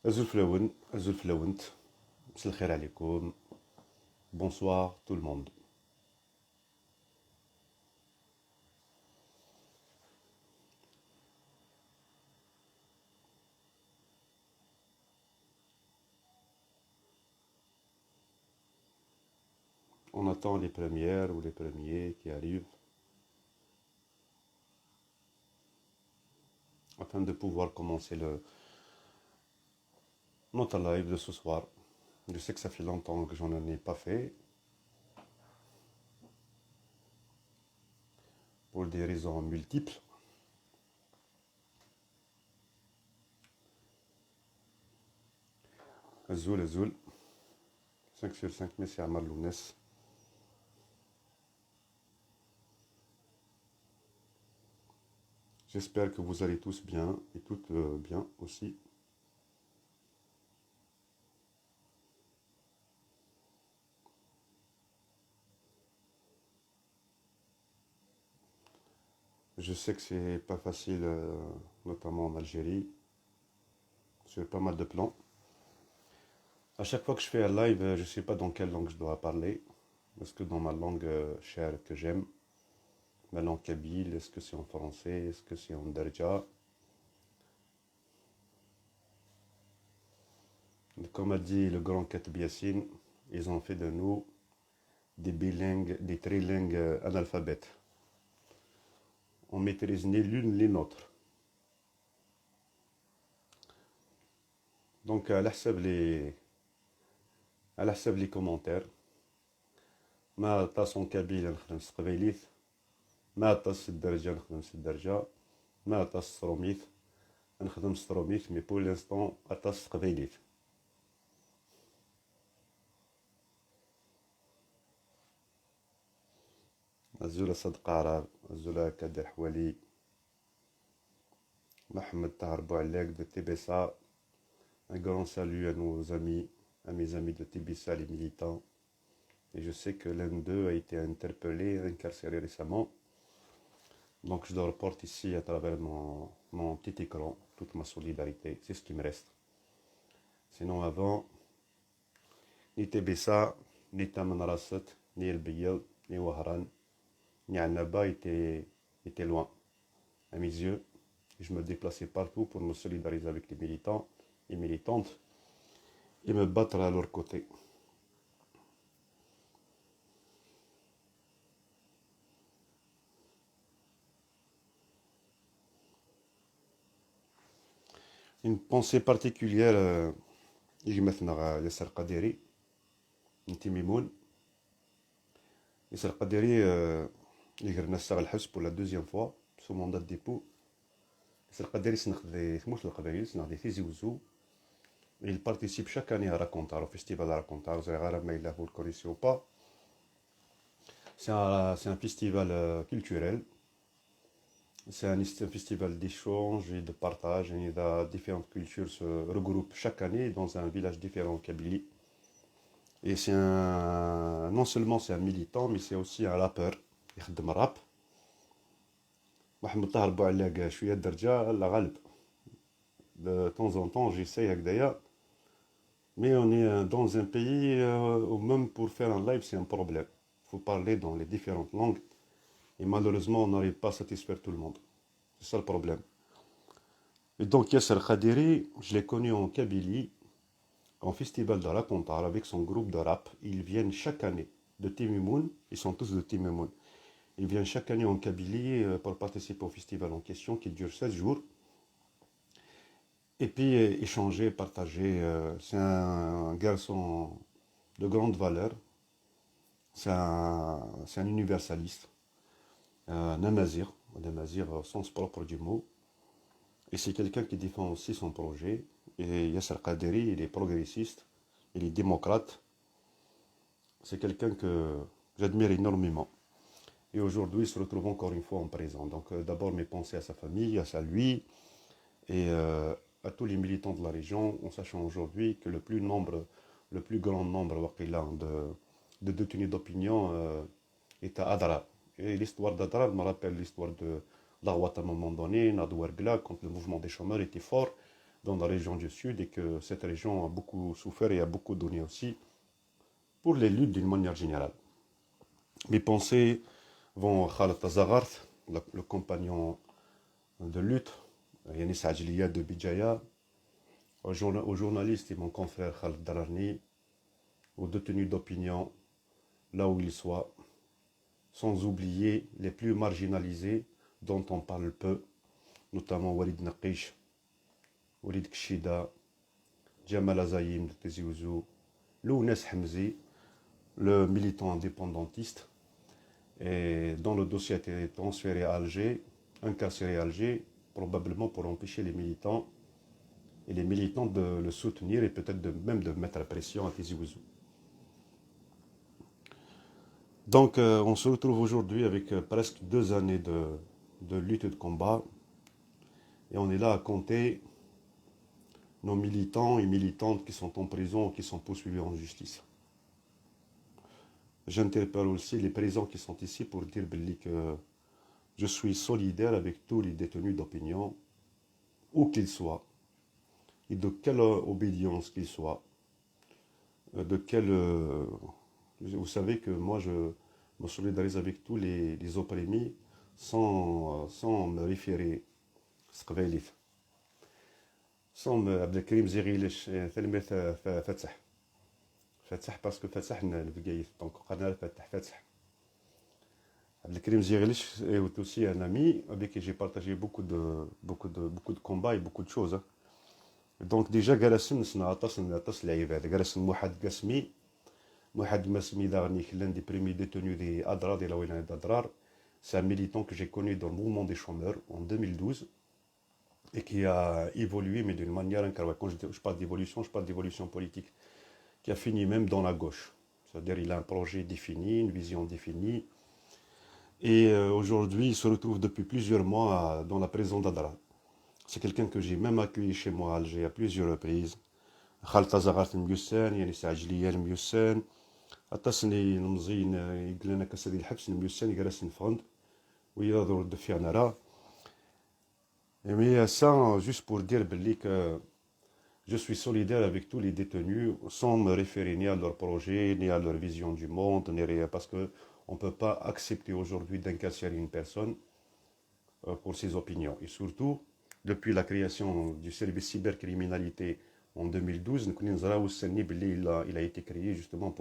Azul Flaoun, Azul Flaount, Msal Khair alaikum, bonsoir tout le monde. On attend les premières ou les premiers qui arrivent afin de pouvoir commencer notre live de ce soir. Je sais que ça fait longtemps que j'en ai pas fait pour des raisons multiples. Azul, Azul, 5 sur 5, Messi Amar Lounès. J'espère que vous allez tous bien et toutes bien aussi. Je sais que c'est pas facile, notamment en Algérie, sur pas mal de plans. À chaque fois que je fais un live, je ne sais pas dans quelle langue je dois parler. Est-ce que dans ma langue chère que j'aime, ma langue kabyle, est-ce que c'est en français, est-ce que c'est en darja? Comme a dit le grand Katib Yassine, ils ont fait de nous des bilingues, des trilingues analphabètes. On maîtrise ni l'une ni l'autre. Donc à l'hsab les commentaires. ما طاس كابيل نخدم سقبيليت ما طاس الدرجة نخدم الدرجة ما طاس ستروميت نخدم ستروميت مي بور لانستون طاس سقبيليت. الزولة صدق عرب الزولة كادر حوالي محمد طاهر بوعلاق de TBSA. Un grand salut à nos amis, à mes amis de TBSA, les militants. Et je sais que l'un d'eux a été interpellé, incarcéré récemment. Donc je le reporte ici à travers mon petit écran, toute ma solidarité. C'est ce qui me reste. Sinon avant, ni TBSA, ni Taman Rasset, ni El Biyad, ni Wahran, ni Annaba étaient loin, à mes yeux. Je me déplaçais partout pour me solidariser avec les militants et militantes et me battre à leur côté. Une pensée particulière يجي مثلا ياسر قديري انتي ميمون ياسر قديري يقرنا الساغ الحبس pour la deuxième fois sous mandat de dépôt. ياسر قديري سنخدي ثموش القبائل سنخدي في زوزو. Il participe chaque année à Racontar, au festival de Racontar. Vous avez mais vous le connaissez ou pas. C'est un festival culturel. C'est un festival d'échange et de partage. Et différentes cultures se regroupent chaque année dans un village différent en Kabylie. Et non seulement c'est un militant, mais c'est aussi un rappeur. Il fait du rap. Mohamed Tahar Bouallag, je suis à Darja, la Ghalb. De temps en temps, j'essaye avec Daya. Mais on est dans un pays où même pour faire un live, c'est un problème. Il faut parler dans les différentes langues. Et malheureusement, on n'arrive pas à satisfaire tout le monde. C'est ça le problème. Et donc Yasser Khadiri, je l'ai connu en Kabylie, en festival de Racontar, avec son groupe de rap. Ils viennent chaque année de Timimoun. Ils sont tous de Timimoun. Ils viennent chaque année en Kabylie pour participer au festival en question qui dure 16 jours. Et puis échanger, partager. C'est un garçon de grande valeur. C'est un universaliste, un amazir au sens propre du mot. Et c'est quelqu'un qui défend aussi son projet. Et Yasser Qaderi, il est progressiste, il est démocrate. C'est quelqu'un que j'admire énormément. Et aujourd'hui, il se retrouve encore une fois en prison. Donc d'abord mes pensées à sa famille, à lui, et à tous les militants de la région, en sachant aujourd'hui que le plus grand nombre de détenus d'opinion est à Adra. Et l'histoire d'Adra me rappelle l'histoire de Darouat à un moment donné, Nadouargla, quand le mouvement des chômeurs était fort. dans la région du Sud et que cette région a beaucoup souffert et a beaucoup donné aussi pour les luttes d'une manière générale. Mes pensées vont à Khaled Tazaghart, le compagnon de lutte, Yanis Ajliya de Bijaya, aux journalistes et mon confrère Khaled Dararni, aux détenus d'opinion, là où ils soient, sans oublier les plus marginalisés dont on parle peu, notamment Walid Naqish, Walid Kshida, Jamal Azayim de Tizi Ouzou, Lounes Hamzi, le militant indépendantiste, et dont le dossier a été transféré à Alger, incarcéré à Alger, probablement pour empêcher les militants de le soutenir et peut-être même de mettre la pression à Tizi Ouzou. Donc on se retrouve aujourd'hui avec presque 2 années de lutte et de combat, et on est là à compter nos militants et militantes qui sont en prison ou qui sont poursuivis en justice. J'interpelle aussi les présents qui sont ici pour dire que je suis solidaire avec tous les détenus d'opinion, où qu'ils soient, et de quelle obédience qu'ils soient, de quelle... vous savez que moi je me solidarise avec tous les opprimés sans me référer sans Abdelkrim Zerilich Fatah Fatah parce que Fatah donc Fatah Abdelkrim Zerilich est aussi un ami avec qui j'ai partagé beaucoup de combats et beaucoup de choses. Donc déjà جالسين نعطس العباد جالسين موحد قسمي موحد مسمي دارني l'un des premiers détenus des Adrar de la Wilaya d'Adrar. C'est un militant que j'ai connu dans le mouvement des chômeurs en 2012 et qui a évolué mais d'une manière incroyable. Quand je parle d'évolution, je parle d'évolution politique, qui a fini même dans la gauche. C'est-à-dire il a un projet défini, une vision définie. Et aujourd'hui, il se retrouve depuis plusieurs mois dans la prison d'Adrar. C'est quelqu'un que j'ai même accueilli chez moi à Alger à plusieurs reprises. Khaled Tazaghart الميوسان يعني سعجلية الميوسان عطاسني المزين يقول لنا كاس ديال الحبس الميوسان جالس نفند ويضرب الدفع نرى. Mais ça, juste pour dire que je suis solidaire avec tous les détenus sans me référer ni à leur projet, ni à leur vision du monde, ni rien, parce qu'on ne peut pas accepter aujourd'hui d'incarcérer une personne pour ses opinions. Et surtout, depuis la création du service cybercriminalité en 2012, il a été créé justement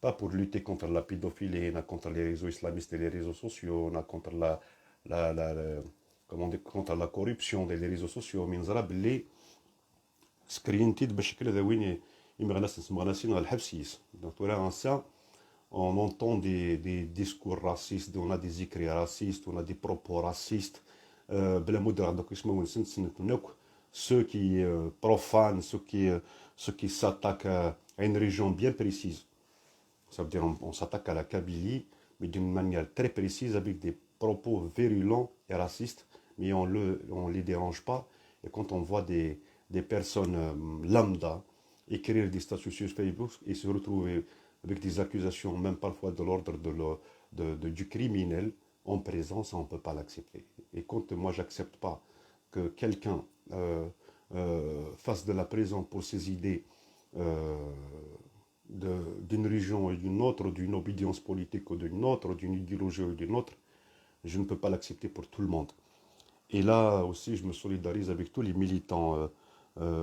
pas pour lutter contre la pédophilie, contre les réseaux islamistes et les réseaux sociaux, contre contre la corruption des réseaux sociaux, mais donc voilà, ça, on entend des discours racistes, on a des écrits racistes, on a des propos racistes. Ceux qui profanent, ceux qui s'attaquent à une région bien précise. Ça veut dire on s'attaque à la Kabylie, mais d'une manière très précise, avec des propos virulents et racistes, mais on ne les dérange pas. Et quand on voit des personnes lambda écrire des statuts sur Facebook et se retrouver avec des accusations, même parfois de l'ordre du criminel, en présence, on ne peut pas l'accepter. Et quand moi, j'accepte pas que quelqu'un fasse de la prison pour ses idées d'une région et d'une autre, d'une obédience politique ou d'une autre, d'une idéologie ou d'une autre, je ne peux pas l'accepter pour tout le monde. Et là aussi, je me solidarise avec tous les militants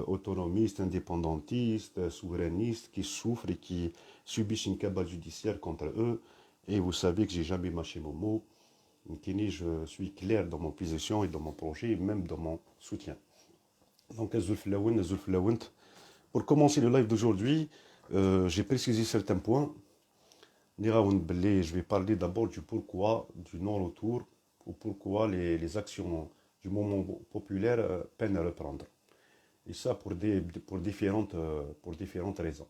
autonomistes, indépendantistes, souverainistes qui souffrent et qui subissent une cabale judiciaire contre eux. Et vous savez que j'ai jamais mâché mon mot. Je suis clair dans mon position et dans mon projet, et même dans mon soutien. Donc, pour commencer le live d'aujourd'hui, j'ai précisé certains points. Je vais parler d'abord du pourquoi du non-retour, ou pourquoi les actions du mouvement populaire peinent à reprendre. Et ça pour différentes raisons.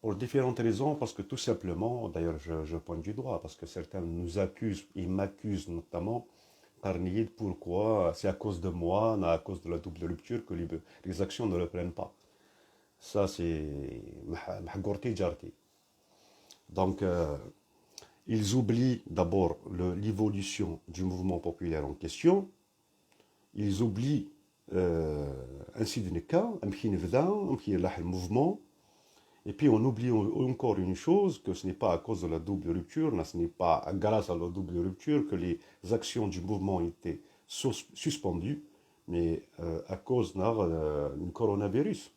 Pour différentes raisons, parce que tout simplement, d'ailleurs je pointe du doigt, parce que certains nous accusent, ils m'accusent notamment, par nier pourquoi c'est à cause de moi, à cause de la double rupture que les actions ne reprennent pas. Ça c'est mahgourti jarti. Donc ils oublient d'abord l'évolution du mouvement populaire en question, ils oublient ainsi de cas, un mouvement. Et puis on oublie encore une chose, que ce n'est pas à cause de la double rupture, là, ce n'est pas grâce à la double rupture que les actions du mouvement étaient suspendues, mais à cause du coronavirus.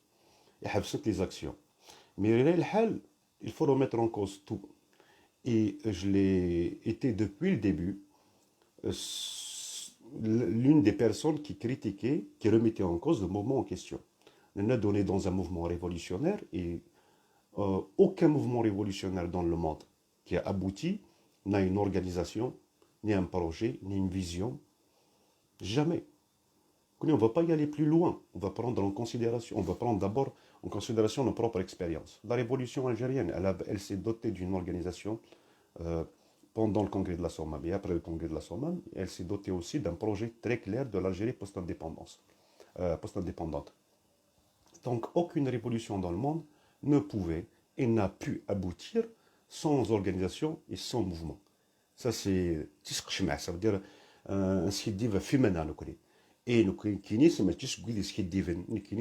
Et toutes les actions. Mais il faut remettre en cause tout. Et je l'ai été depuis le début l'une des personnes qui critiquait, qui remettait en cause le mouvement en question. On a donné dans un mouvement révolutionnaire et aucun mouvement révolutionnaire dans le monde qui a abouti n'a une organisation, ni un projet, ni une vision. Jamais. On ne va pas y aller plus loin. On va prendre en considération, on va prendre d'abord en considération nos propres expériences. La révolution algérienne, elle s'est dotée d'une organisation euh, pendant le congrès de la Sorbonne et après le congrès de la Sorbonne. Elle s'est dotée aussi d'un projet très clair de l'Algérie post-indépendante. Donc aucune révolution dans le monde ne pouvait et n'a pu aboutir sans organisation et sans mouvement. Ça c'est ça veut dire un scheddiv féminin. Et le kini, c'est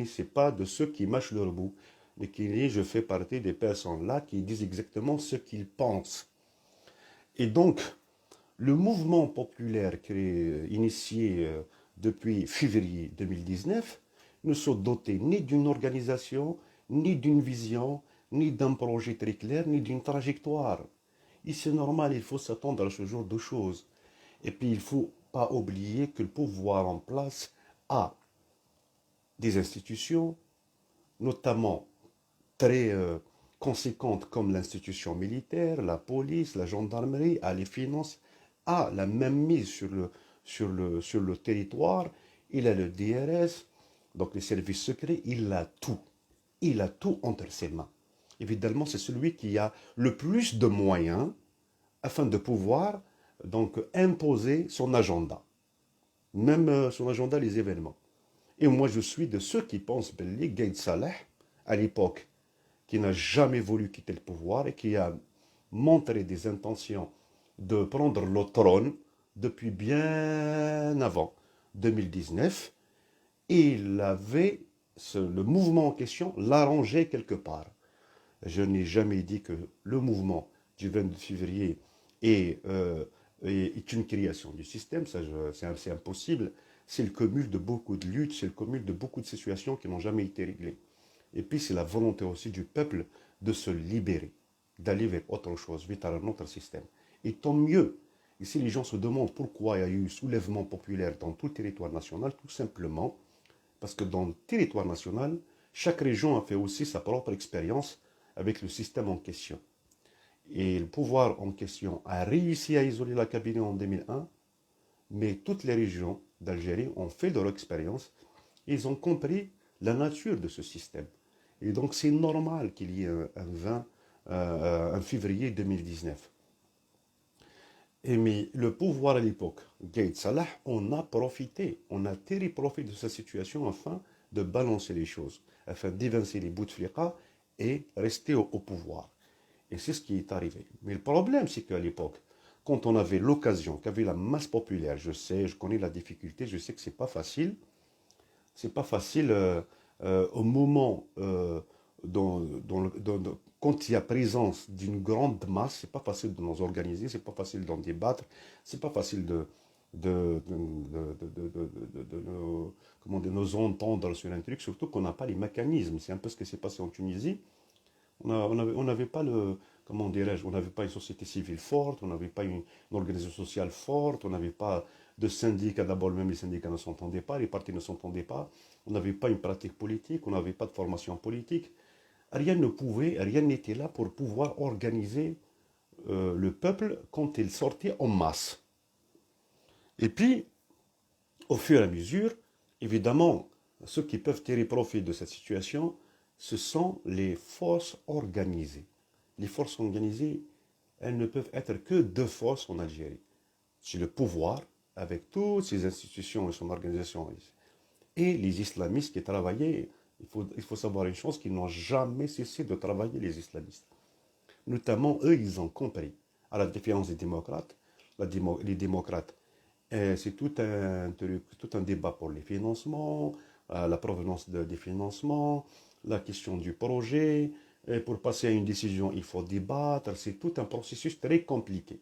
c'est pas de ceux qui mâchent leur bout. Le kini, je fais partie des personnes là qui disent exactement ce qu'ils pensent. Et donc, le mouvement populaire qui est initié depuis février 2019 ne sont dotés ni d'une organisation, ni d'une vision, ni d'un projet très clair, ni d'une trajectoire. Et c'est normal, il faut s'attendre à ce genre de choses. Et puis il ne faut pas oublier que le pouvoir en place a des institutions, notamment très conséquentes comme l'institution militaire, la police, la gendarmerie, a les finances, a la même mise sur le territoire, il a le DRS, donc les services secrets, il a tout. Il a tout entre ses mains. Évidemment, c'est celui qui a le plus de moyens afin de pouvoir donc imposer son agenda, même son agenda, les événements. Et moi, je suis de ceux qui pensent que Gaïd Salah, à l'époque, qui n'a jamais voulu quitter le pouvoir et qui a montré des intentions de prendre le trône depuis bien avant 2019, il avait le mouvement en question l'arrangeait quelque part. Je n'ai jamais dit que le mouvement du 22 février est une création du système, ça c'est impossible. C'est le cumul de beaucoup de luttes, c'est le cumul de beaucoup de situations qui n'ont jamais été réglées. Et puis c'est la volonté aussi du peuple de se libérer, d'aller vers autre chose, vers un autre système. Et tant mieux. Et si les gens se demandent pourquoi il y a eu soulèvement populaire dans tout le territoire national, tout simplement parce que dans le territoire national, chaque région a fait aussi sa propre expérience avec le système en question. Et le pouvoir en question a réussi à isoler la Kabylie en 2001, mais toutes les régions d'Algérie ont fait leur expérience et ils ont compris la nature de ce système. Et donc c'est normal qu'il y ait un février 2019. Et mais le pouvoir à l'époque, Gaïd Salah, on a profité, on a tiré profit de cette situation afin de balancer les choses, afin d'évincer les Bouteflika et rester au pouvoir. Et c'est ce qui est arrivé. Mais le problème, c'est qu'à l'époque, quand on avait l'occasion, qu'avait la masse populaire, je sais, je connais la difficulté, je sais que c'est pas facile. C'est pas facile au moment quand il y a présence d'une grande masse, c'est pas facile de nous organiser, c'est pas facile d'en débattre, c'est pas facile de nous entendre sur un truc, surtout qu'on n'a pas les mécanismes. C'est un peu ce qui s'est passé en Tunisie. On n'avait pas le, comment dirais-je, on n'avait pas une société civile forte, on n'avait pas une organisation sociale forte, on n'avait pas de syndicats, d'abord même les syndicats ne s'entendaient pas, les partis ne s'entendaient pas, on n'avait pas une pratique politique, on n'avait pas de formation politique. Rien ne pouvait, rien n'était là pour pouvoir organiser le peuple quand il sortait en masse. Et puis, au fur et à mesure, évidemment, ceux qui peuvent tirer profit de cette situation, ce sont les forces organisées. Les forces organisées, elles ne peuvent être que deux forces en Algérie. C'est le pouvoir, avec toutes ses institutions et son organisation, et les islamistes qui travaillaient. Il faut savoir une chose, qu'ils n'ont jamais cessé de travailler, les islamistes. Notamment, eux, ils ont compris, à la différence des démocrates, les démocrates, c'est tout un débat pour les financements, la provenance des financements, la question du projet. Et pour passer à une décision, il faut débattre. C'est tout un processus très compliqué.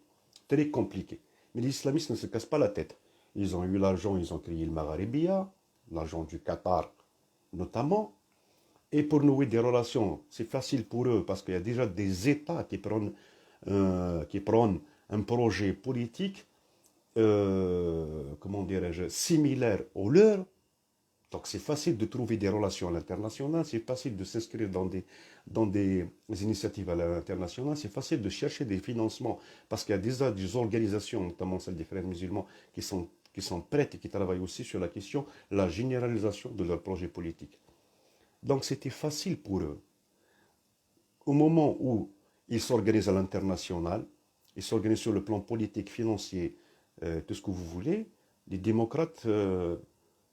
Très compliqué. Mais les islamistes ne se cassent pas la tête. Ils ont eu l'argent, ils ont créé le Maghrébia, l'argent du Qatar notamment. Et pour nouer des relations, c'est facile pour eux parce qu'il y a déjà des États qui prônent un projet politique, comment dirais-je, similaire au leur. Donc c'est facile de trouver des relations à l'international, c'est facile de s'inscrire dans des initiatives à l'international, c'est facile de chercher des financements parce qu'il y a déjà des organisations, notamment celles des frères musulmans, qui sont prêtes et qui travaillent aussi sur la question, la généralisation de leur projet politique. Donc c'était facile pour eux. Au moment où ils s'organisent à l'international, ils s'organisent sur le plan politique, financier, tout ce que vous voulez, les démocrates,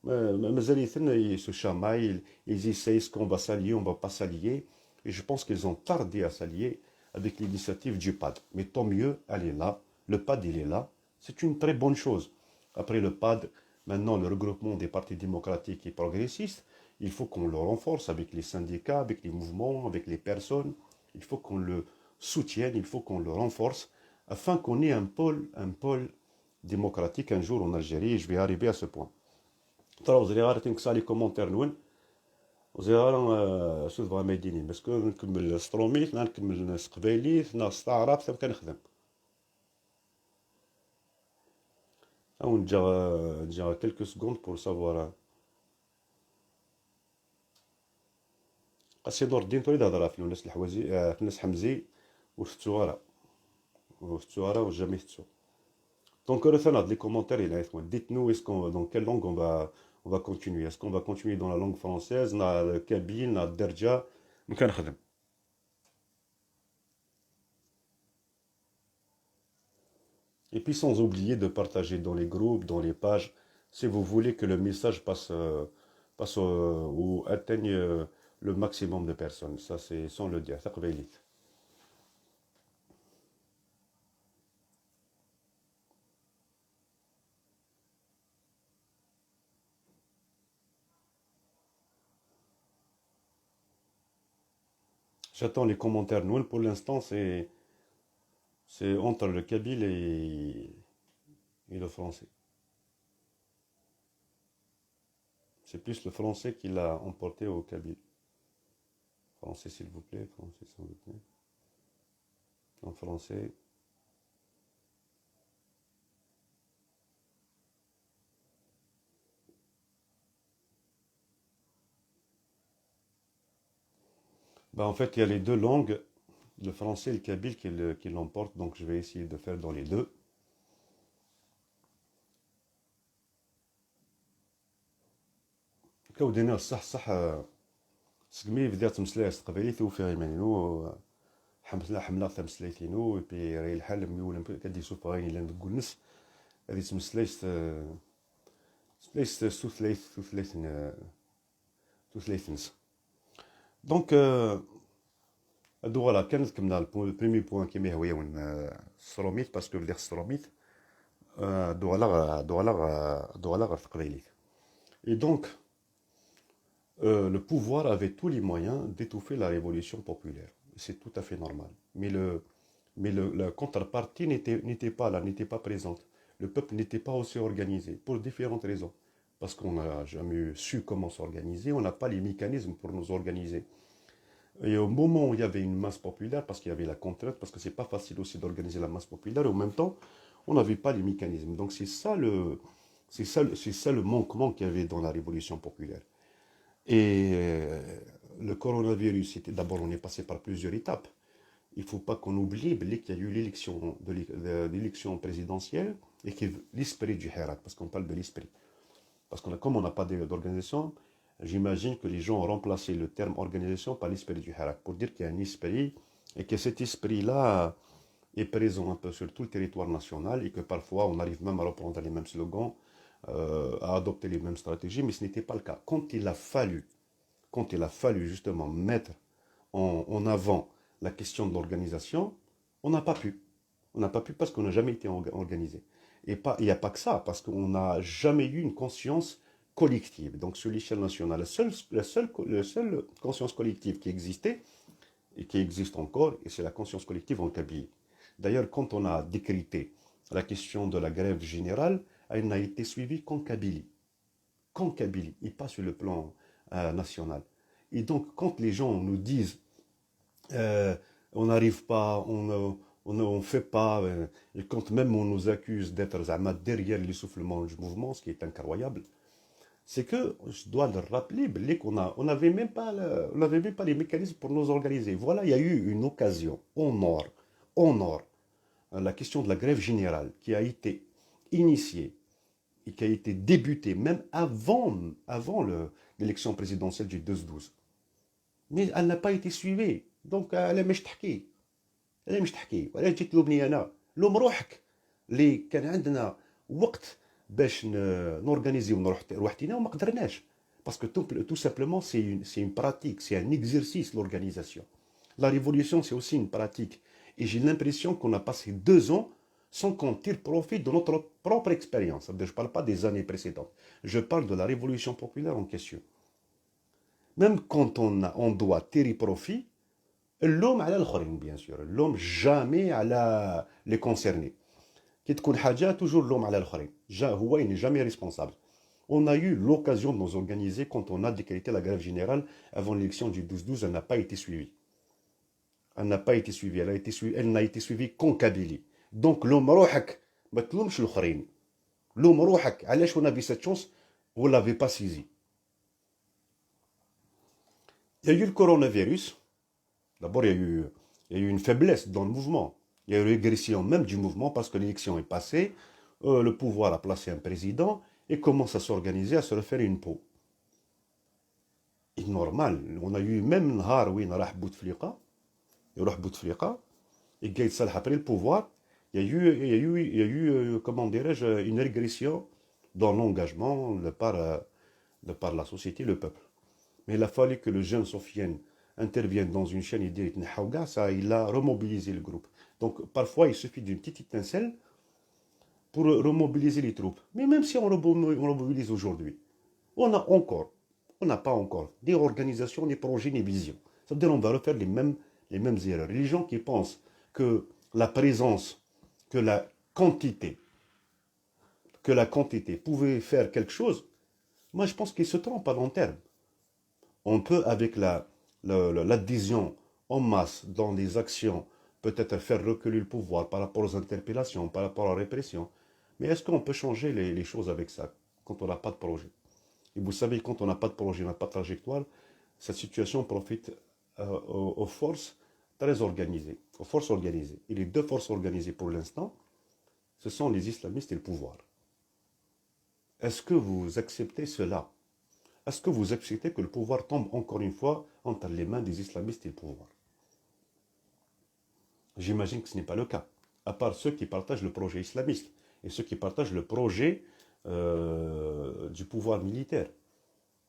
ils se chamaillent, ils essayent ce qu'on va s'allier, on ne va pas s'allier. Et je pense qu'ils ont tardé à s'allier avec l'initiative du PAD. Mais tant mieux, elle est là. Le PAD, il est là. C'est une très bonne chose. Après le PAD, maintenant le regroupement des partis démocratiques et progressistes, il faut qu'on le renforce avec les syndicats, avec les mouvements, avec les personnes. Il faut qu'on le soutienne, il faut qu'on le renforce afin qu'on ait un pôle démocratique un jour en Algérie. Et je vais arriver à ce point. ترى وزري تنكسا لي كومونتير نون وزري شوف بغا ما يديني باسكو نكمل ستروميت نكمل ناس قبايليت ناس استعراض حتى كنخدم او نجا كيلكو سكوند بور سافوار قاسي نور الدين تولي هضره في الناس الحوازي في الناس حمزي وفتوارا وجامي فتو دونك رثنا les commentaires il a dites-nous dans quelle langue on va continuer. Est-ce qu'on va continuer dans la langue française, dans le kabyle, dans le derja, نخدم. Et puis sans oublier de partager dans les groupes, dans les pages, si vous voulez que le message passe ou atteigne le maximum de personnes. Ça c'est sans le dire. J'attends les commentaires. Nous, pour l'instant, c'est entre le kabyle et le français. C'est plus le français qui l'a emporté au kabyle. Français, s'il vous plaît. Français, s'il vous plaît. En français. Bah, en fait, il y a les deux langues, le français et le kabyle qui l'emportent. Donc, je vais essayer de faire dans les deux. كودينا صح صح سقمي بدات مسلايس تقبيليت وفي غيمانينو حملا تمسلايتينو بي راي الحال ميول كدي سوف غاين لا نقول نس هذه تمسلايس تمسلايس توثلايث نس دونك هادو فوالا كانت كملنا البريمي بوان كيما هو يون ستروميت باسكو بدير ستروميت دوغالا غير تقبيليت اي دونك le pouvoir avait tous les moyens d'étouffer la révolution populaire. C'est tout à fait normal. Mais la contrepartie n'était pas là, n'était pas présente. Le peuple n'était pas aussi organisé, pour différentes raisons. Parce qu'on n'a jamais su comment s'organiser, on n'a pas les mécanismes pour nous organiser. Et au moment où il y avait une masse populaire, parce qu'il y avait la contrainte, parce que c'est pas facile aussi d'organiser la masse populaire, et en même temps, on n'avait pas les mécanismes. Donc c'est ça le manquement qu'il y avait dans la révolution populaire. Et le coronavirus, d'abord, on est passé par plusieurs étapes. Il ne faut pas qu'on oublie qu'il y a eu l'élection présidentielle et que l'esprit du Hirak, parce qu'on parle de l'esprit. Parce que comme on n'a pas d'organisation, j'imagine que les gens ont remplacé le terme organisation par l'esprit du Hirak, pour dire qu'il y a un esprit et que cet esprit-là est présent un peu sur tout le territoire national et que parfois on arrive même à reprendre les mêmes slogans, à adopter les mêmes stratégies, mais ce n'était pas le cas. Quand il a fallu justement mettre en avant la question de l'organisation, on n'a pas pu. On n'a pas pu parce qu'on n'a jamais été organisé. Et il n'y a pas que ça, parce qu'on n'a jamais eu une conscience collective, donc sur l'échelle nationale. La seule conscience collective qui existait et qui existe encore, et c'est la conscience collective en Kabylie. D'ailleurs, quand on a décrypté la question de la grève générale, elle n'a été suivie qu'en Kabylie, et pas sur le plan national. Et donc, quand les gens nous disent euh, on n'arrive pas, on ne fait pas, et quand même on nous accuse d'être zama derrière l'essoufflement du mouvement, ce qui est incroyable, c'est que je dois le rappeler, Blé, on n'avait même pas, on n'avait même pas les mécanismes pour nous organiser. Voilà, il y a eu une occasion au nord, la question de la grève générale qui a été initiée et qui a été débutée même avant l'élection présidentielle du 2-12. Mais elle n'a pas été suivie. Donc, elle est تحكي انا مش تحكي ولا جيت تلومني انا لوم روحك اللي كان عندنا وقت باش نورغانيزيو روحتنا وما قدرناش parce que tout simplement c'est une pratique, c'est un exercice l'organisation. La révolution c'est aussi une pratique et j'ai l'impression qu'on a passé 2 ans sans qu'on tire profit de notre propre expérience. Je ne parle pas des années précédentes, je parle de la révolution populaire en question. Même quand on doit tirer profit, l'homme على الآخرين bien sûr, l'homme jamais على les concernés. كي تكون حاجة toujours l'homme على الآخرين. هو il n'est jamais responsable. On a eu l'occasion de nous organiser quand on a décrété la grève générale avant l'élection du 12-12, elle n'a pas été suivie. Elle n'a pas été suivie, elle n'a été suivie qu'en Kabylie. Donc l'homme روحك ما تلومش الآخرين. l'homme روحك علاش on a vu cette chance, vous ne l'avez pas saisi. Il y a eu le coronavirus. D'abord, il y a eu une faiblesse dans le mouvement. Il y a eu une régression même du mouvement parce que l'élection est passée, le pouvoir a placé un président et commence à s'organiser, à se refaire une peau. Et normal, on a eu même نهار وين راح بوتفليقة يروح بوتفليقة et قايد صالح après le pouvoir, il y a eu comment dirais-je, une régression dans l'engagement de par la société, le peuple. Mais il a fallu que le jeune Sofiane intervienne dans une chaîne et dit ça, il a remobilisé le groupe. Donc parfois il suffit d'une petite étincelle pour remobiliser les troupes. Mais même si on remobilise aujourd'hui, on n'a pas encore des organisations, des projets, des visions. Ça veut dire qu'on va refaire les mêmes erreurs. Les gens qui pensent que la présence, que la quantité pouvait faire quelque chose, moi je pense qu'ils se trompent à long terme. On peut, avec l'adhésion en masse dans des actions, peut-être faire reculer le pouvoir par rapport aux interpellations, par rapport à la répression. Mais est-ce qu'on peut changer les choses avec ça, quand on n'a pas de projet? Et vous savez, quand on n'a pas de projet, on n'a pas de trajectoire, cette situation profite aux forces très organisées, aux forces organisées. Et les deux forces organisées pour l'instant, ce sont les islamistes et le pouvoir. Est-ce que vous acceptez cela? Est-ce que vous acceptez que le pouvoir tombe encore une fois entre les mains des islamistes et le pouvoir? J'imagine que ce n'est pas le cas, à part ceux qui partagent le projet islamiste et ceux qui partagent le projet du pouvoir militaire.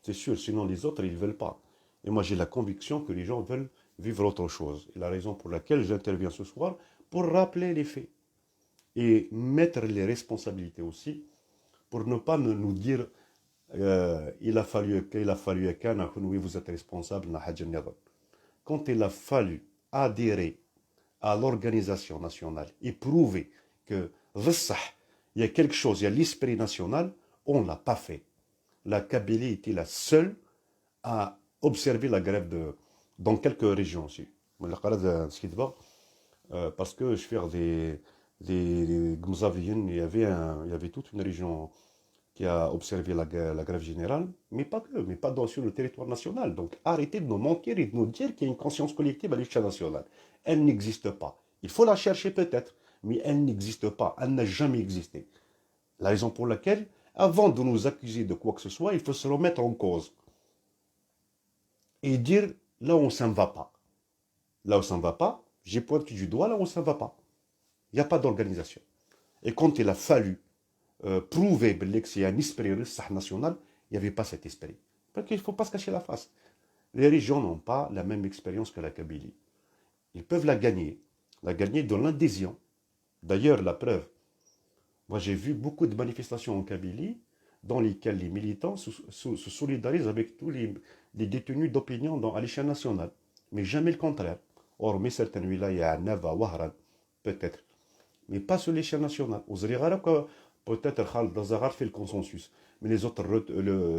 C'est sûr, sinon les autres, ils ne veulent pas. Et moi, j'ai la conviction que les gens veulent vivre autre chose. Et la raison pour laquelle j'interviens ce soir, pour rappeler les faits et mettre les responsabilités aussi, pour ne pas nous dire il a fallu qu'un oui, vous êtes responsable. Quand il a fallu adhérer à l'organisation nationale et prouver que il y a quelque chose, il y a l'esprit national, on ne l'a pas fait. La Kabylie était la seule à observer la grève dans quelques régions aussi. Parce que je fais des Gmzaviyin, il y avait toute une région qui a observé la grève générale, mais pas que, mais pas sur le territoire national. Donc arrêtez de nous mentir et de nous dire qu'il y a une conscience collective à l'échelle nationale. Elle n'existe pas. Il faut la chercher peut-être, mais elle n'existe pas. Elle n'a jamais existé. La raison pour laquelle, avant de nous accuser de quoi que ce soit, il faut se remettre en cause. Et dire là où on ne va pas. Là où ça ne va pas, j'ai pointé du doigt là où ça ne va pas. Il n'y a pas d'organisation. Et quand il a fallu prouver que c'est un esprit national, il n'y avait pas cet esprit. Parce qu'il ne faut pas se cacher la face. Les régions n'ont pas la même expérience que la Kabylie. Ils peuvent la gagner dans l'adhésion. D'ailleurs, la preuve, moi j'ai vu beaucoup de manifestations en Kabylie dans lesquels les militants se solidarisent avec tous les détenus d'opinion à l'échelle nationale. Mais jamais le contraire. Hormis certaines wilayas, Nava, Wahran, peut-être. Mais pas sur l'échelle nationale. Aux Zrigara, peut-être Khaled Dazagar fait le consensus. Mais les autres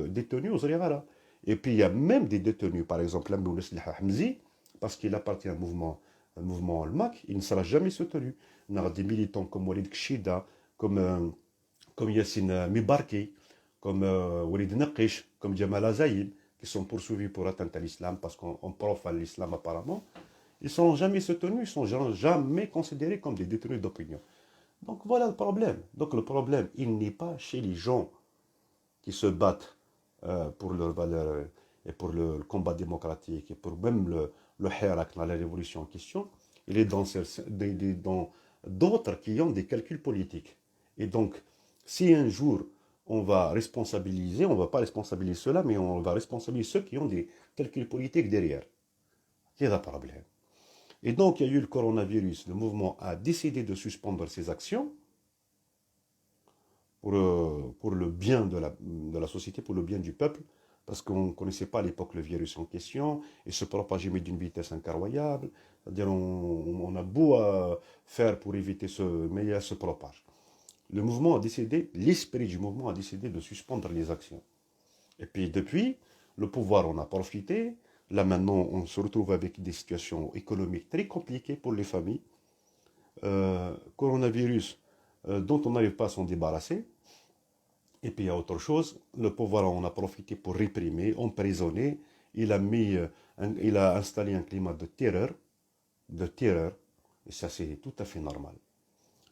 détenus aux Zrigara. Et puis il y a même des détenus, par exemple, Lamounes Hamzi, parce qu'il appartient un mouvement al-Mak, il ne sera jamais soutenu. On a des militants comme Walid Kshida, comme Yassine Mibarki, comme Walid Naqish, comme Jamal Azaïd, qui sont poursuivis pour atteinte à l'islam parce qu'on profane l'islam apparemment. Ils ne sont jamais soutenus, ils ne sont jamais considérés comme des détenus d'opinion. Donc voilà le problème. Donc le problème, il n'est pas chez les gens qui se battent pour leurs valeurs et pour le combat démocratique et pour même le hirak, la révolution en question. Il est dans d'autres qui ont des calculs politiques. Et donc, si un jour on va responsabiliser, on ne va pas responsabiliser ceux-là, mais on va responsabiliser ceux qui ont des calculs politiques derrière. C'est un problème. Et donc, il y a eu le coronavirus. Le mouvement a décidé de suspendre ses actions pour le bien de la société, pour le bien du peuple, parce qu'on ne connaissait pas à l'époque le virus en question, et se propageait mais d'une vitesse incroyable. C'est-à-dire, on a beau faire pour éviter ce, mais il se propage. Le mouvement a décidé, l'esprit du mouvement a décidé de suspendre les actions. Et puis depuis, le pouvoir en a profité. Là maintenant, on se retrouve avec des situations économiques très compliquées pour les familles. Coronavirus dont on n'arrive pas à s'en débarrasser. Et puis il y a autre chose, le pouvoir en a profité pour réprimer, emprisonner. Il a installé un climat de terreur, et ça c'est tout à fait normal.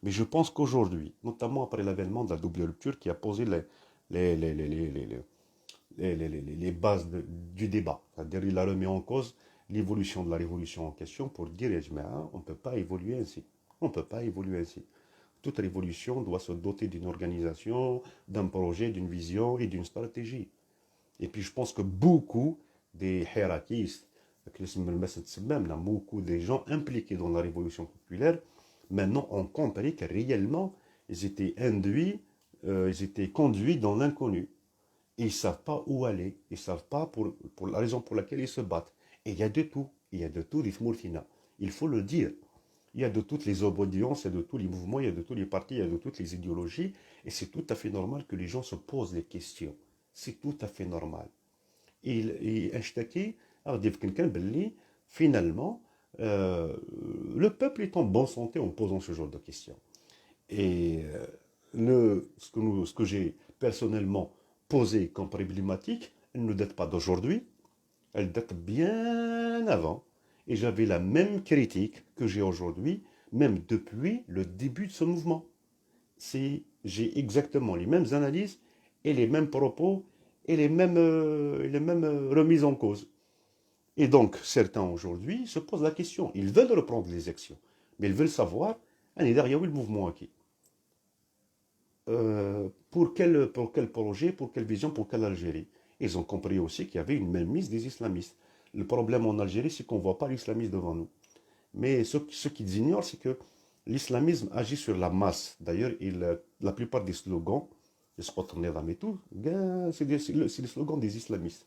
Mais je pense qu'aujourd'hui, notamment après l'avènement de la double rupture qui a posé les, les, les, les, les, les bases du débat, c'est-à-dire il a remis en cause l'évolution de la révolution en question pour dire, on ne peut pas évoluer ainsi. On ne peut pas évoluer ainsi. Toute révolution doit se doter d'une organisation, d'un projet, d'une vision et d'une stratégie. Et puis je pense que beaucoup des hiératistes, beaucoup des gens impliqués dans la révolution populaire, maintenant ont compris que réellement, ils étaient induits, ils étaient conduits dans l'inconnu. Ils ne savent pas où aller, ils ne savent pas pour la raison pour laquelle ils se battent. Et il y a de tout, il y a de tout, il faut le dire. Il y a de toutes les obédiences, il y a de tous les mouvements, il y a de tous les partis, il y a de toutes les idéologies. Et c'est tout à fait normal que les gens se posent des questions. C'est tout à fait normal. Et Ashtaki, finalement, le peuple est en bonne santé en posant ce genre de questions. Et ce que j'ai personnellement posé comme problématique, elle ne date pas d'aujourd'hui, elle date bien avant. Et j'avais la même critique que j'ai aujourd'hui, même depuis le début de ce mouvement. J'ai exactement les mêmes analyses et les mêmes propos et les mêmes remises en cause. Et donc, certains aujourd'hui se posent la question. Ils veulent reprendre les actions, mais ils veulent savoir, derrière le mouvement qui pour quel projet, pour quelle vision, pour quelle Algérie. Ils ont compris aussi qu'il y avait une mainmise des islamistes. Le problème en Algérie, c'est qu'on ne voit pas l'islamisme devant nous. Mais ce qu'ils ignorent, c'est que l'islamisme agit sur la masse. D'ailleurs, la plupart des slogans, les spots et tout, c'est les slogans des islamistes.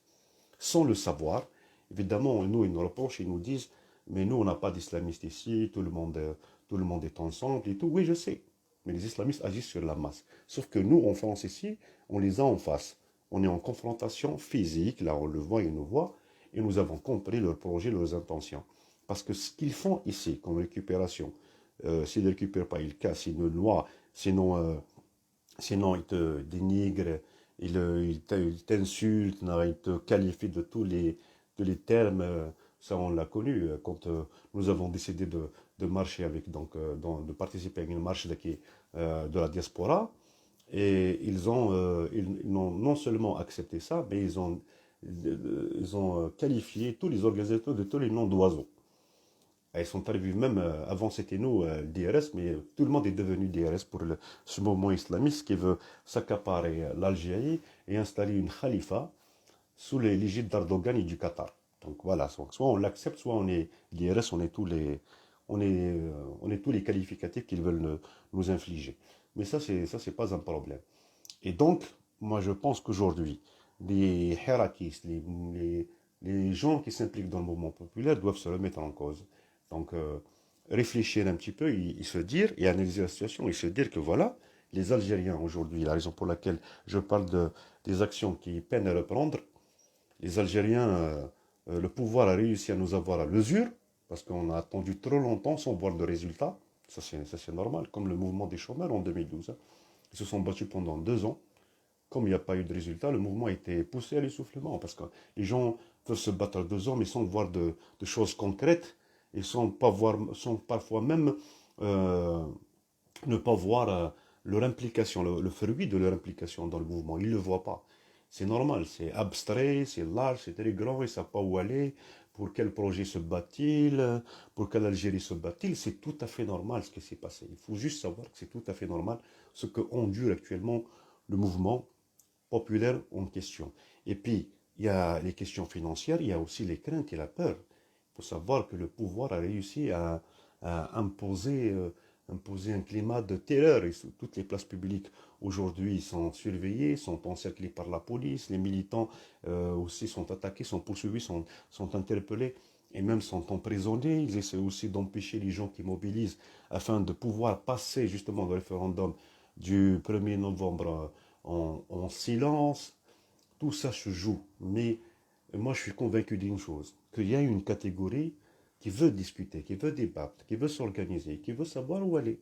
Sans le savoir, évidemment, nous, ils nous reprochent, ils nous disent, mais nous, on n'a pas d'islamistes ici, tout le monde est ensemble et tout. Oui, je sais. Mais les islamistes agissent sur la masse. Sauf que nous, en France ici, on les a en face. On est en confrontation physique, là on le voit, ils nous voient, et nous avons compris leurs projets, leurs intentions. Parce que ce qu'ils font ici, comme récupération, s'ils ne récupèrent pas, ils cassent, ils ne noient, sinon ils te dénigrent, ils t'insultent, ils te qualifient de les termes, ça on l'a connu, quand nous avons décidé de marcher avec, donc, de participer à une marche de la diaspora, et ils n'ont non seulement accepté ça, mais ils ont qualifié tous les organisateurs de tous les noms d'oiseaux. Ils sont arrivés même, avant c'était nous, DRS, mais tout le monde est devenu DRS pour ce mouvement islamiste qui veut s'accaparer l'Algérie et installer une khalifa sous l'égide d'Erdogan et du Qatar. Donc voilà, soit on l'accepte, soit on est DRS, on est tous les qualificatifs qu'ils veulent nous infliger. Mais ça, c'est pas un problème. Et donc, moi je pense qu'aujourd'hui, les hirakistes, les gens qui s'impliquent dans le mouvement populaire doivent se remettre en cause. Donc, réfléchir un petit peu et se dire, et analyser la situation, et se dire que voilà, les Algériens aujourd'hui, la raison pour laquelle je parle des actions qui peinent à reprendre, les Algériens, le pouvoir a réussi à nous avoir à l'usure, parce qu'on a attendu trop longtemps sans voir de résultats. Ça, c'est normal, comme le mouvement des chômeurs en 2012. Hein. Ils se sont battus pendant 2 ans. Comme il n'y a pas eu de résultat, le mouvement a été poussé à l'essoufflement, parce que les gens peuvent se battre 2 ans, mais sans voir de choses concrètes, et sans parfois même euh, ne pas voir leur implication, le fruit de leur implication dans le mouvement. Ils ne le voient pas. C'est normal, c'est abstrait, c'est large, c'est très grand, ils ne savent pas où aller, pour quel projet se bat-il, pour quelle Algérie se bat-il. C'est tout à fait normal ce qui s'est passé. Il faut juste savoir que c'est tout à fait normal ce que endure actuellement le mouvement populaire en question. Et puis, il y a les questions financières, il y a aussi les craintes et la peur. Il faut savoir que le pouvoir a réussi à imposer un climat de terreur. Et toutes les places publiques aujourd'hui sont surveillées, sont encerclées par la police. Les militants aussi sont attaqués, sont poursuivis, sont interpellés et même sont emprisonnés. Ils essaient aussi d'empêcher les gens qui mobilisent afin de pouvoir passer justement le référendum du 1er novembre en silence. Tout ça se joue. Mais moi, je suis convaincu d'une chose, qu'il y a une catégorie qui veut discuter, qui veut débattre, qui veut s'organiser, qui veut savoir où aller.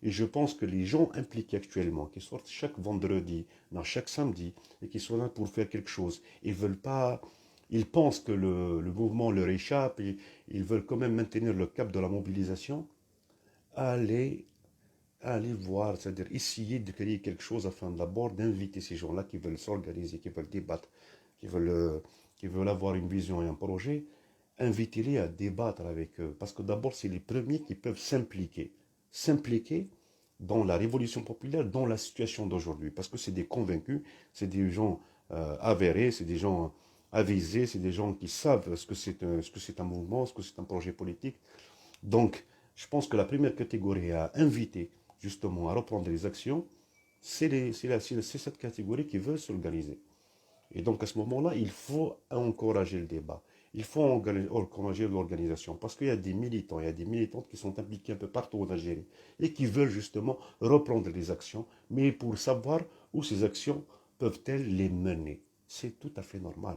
Et je pense que les gens impliqués actuellement, qui sortent chaque vendredi, non, chaque samedi, et qui sont là pour faire quelque chose, ils veulent pas, ils pensent que le mouvement leur échappe, et ils veulent quand même maintenir le cap de la mobilisation. Allez, allez voir, c'est-à-dire essayer de créer quelque chose afin d'abord d'inviter ces gens-là qui veulent s'organiser, qui veulent débattre, qui veulent, euh, qui veulent avoir une vision et un projet, invitez-les à débattre avec eux. Parce que d'abord, c'est les premiers qui peuvent s'impliquer. S'impliquer dans la révolution populaire, dans la situation d'aujourd'hui. Parce que c'est des convaincus, c'est des gens avérés, c'est des gens avisés, c'est des gens qui savent ce que c'est un mouvement, ce que c'est un projet politique. Donc, je pense que la première catégorie à inviter justement à reprendre les actions, c'est cette catégorie qui veut s'organiser. Et donc à ce moment-là, il faut encourager le débat. Il faut encourager l'organisation. Parce qu'il y a des militants, il y a des militantes qui sont impliqués un peu partout en Algérie et qui veulent justement reprendre les actions, mais pour savoir où ces actions peuvent-elles les mener. C'est tout à fait normal.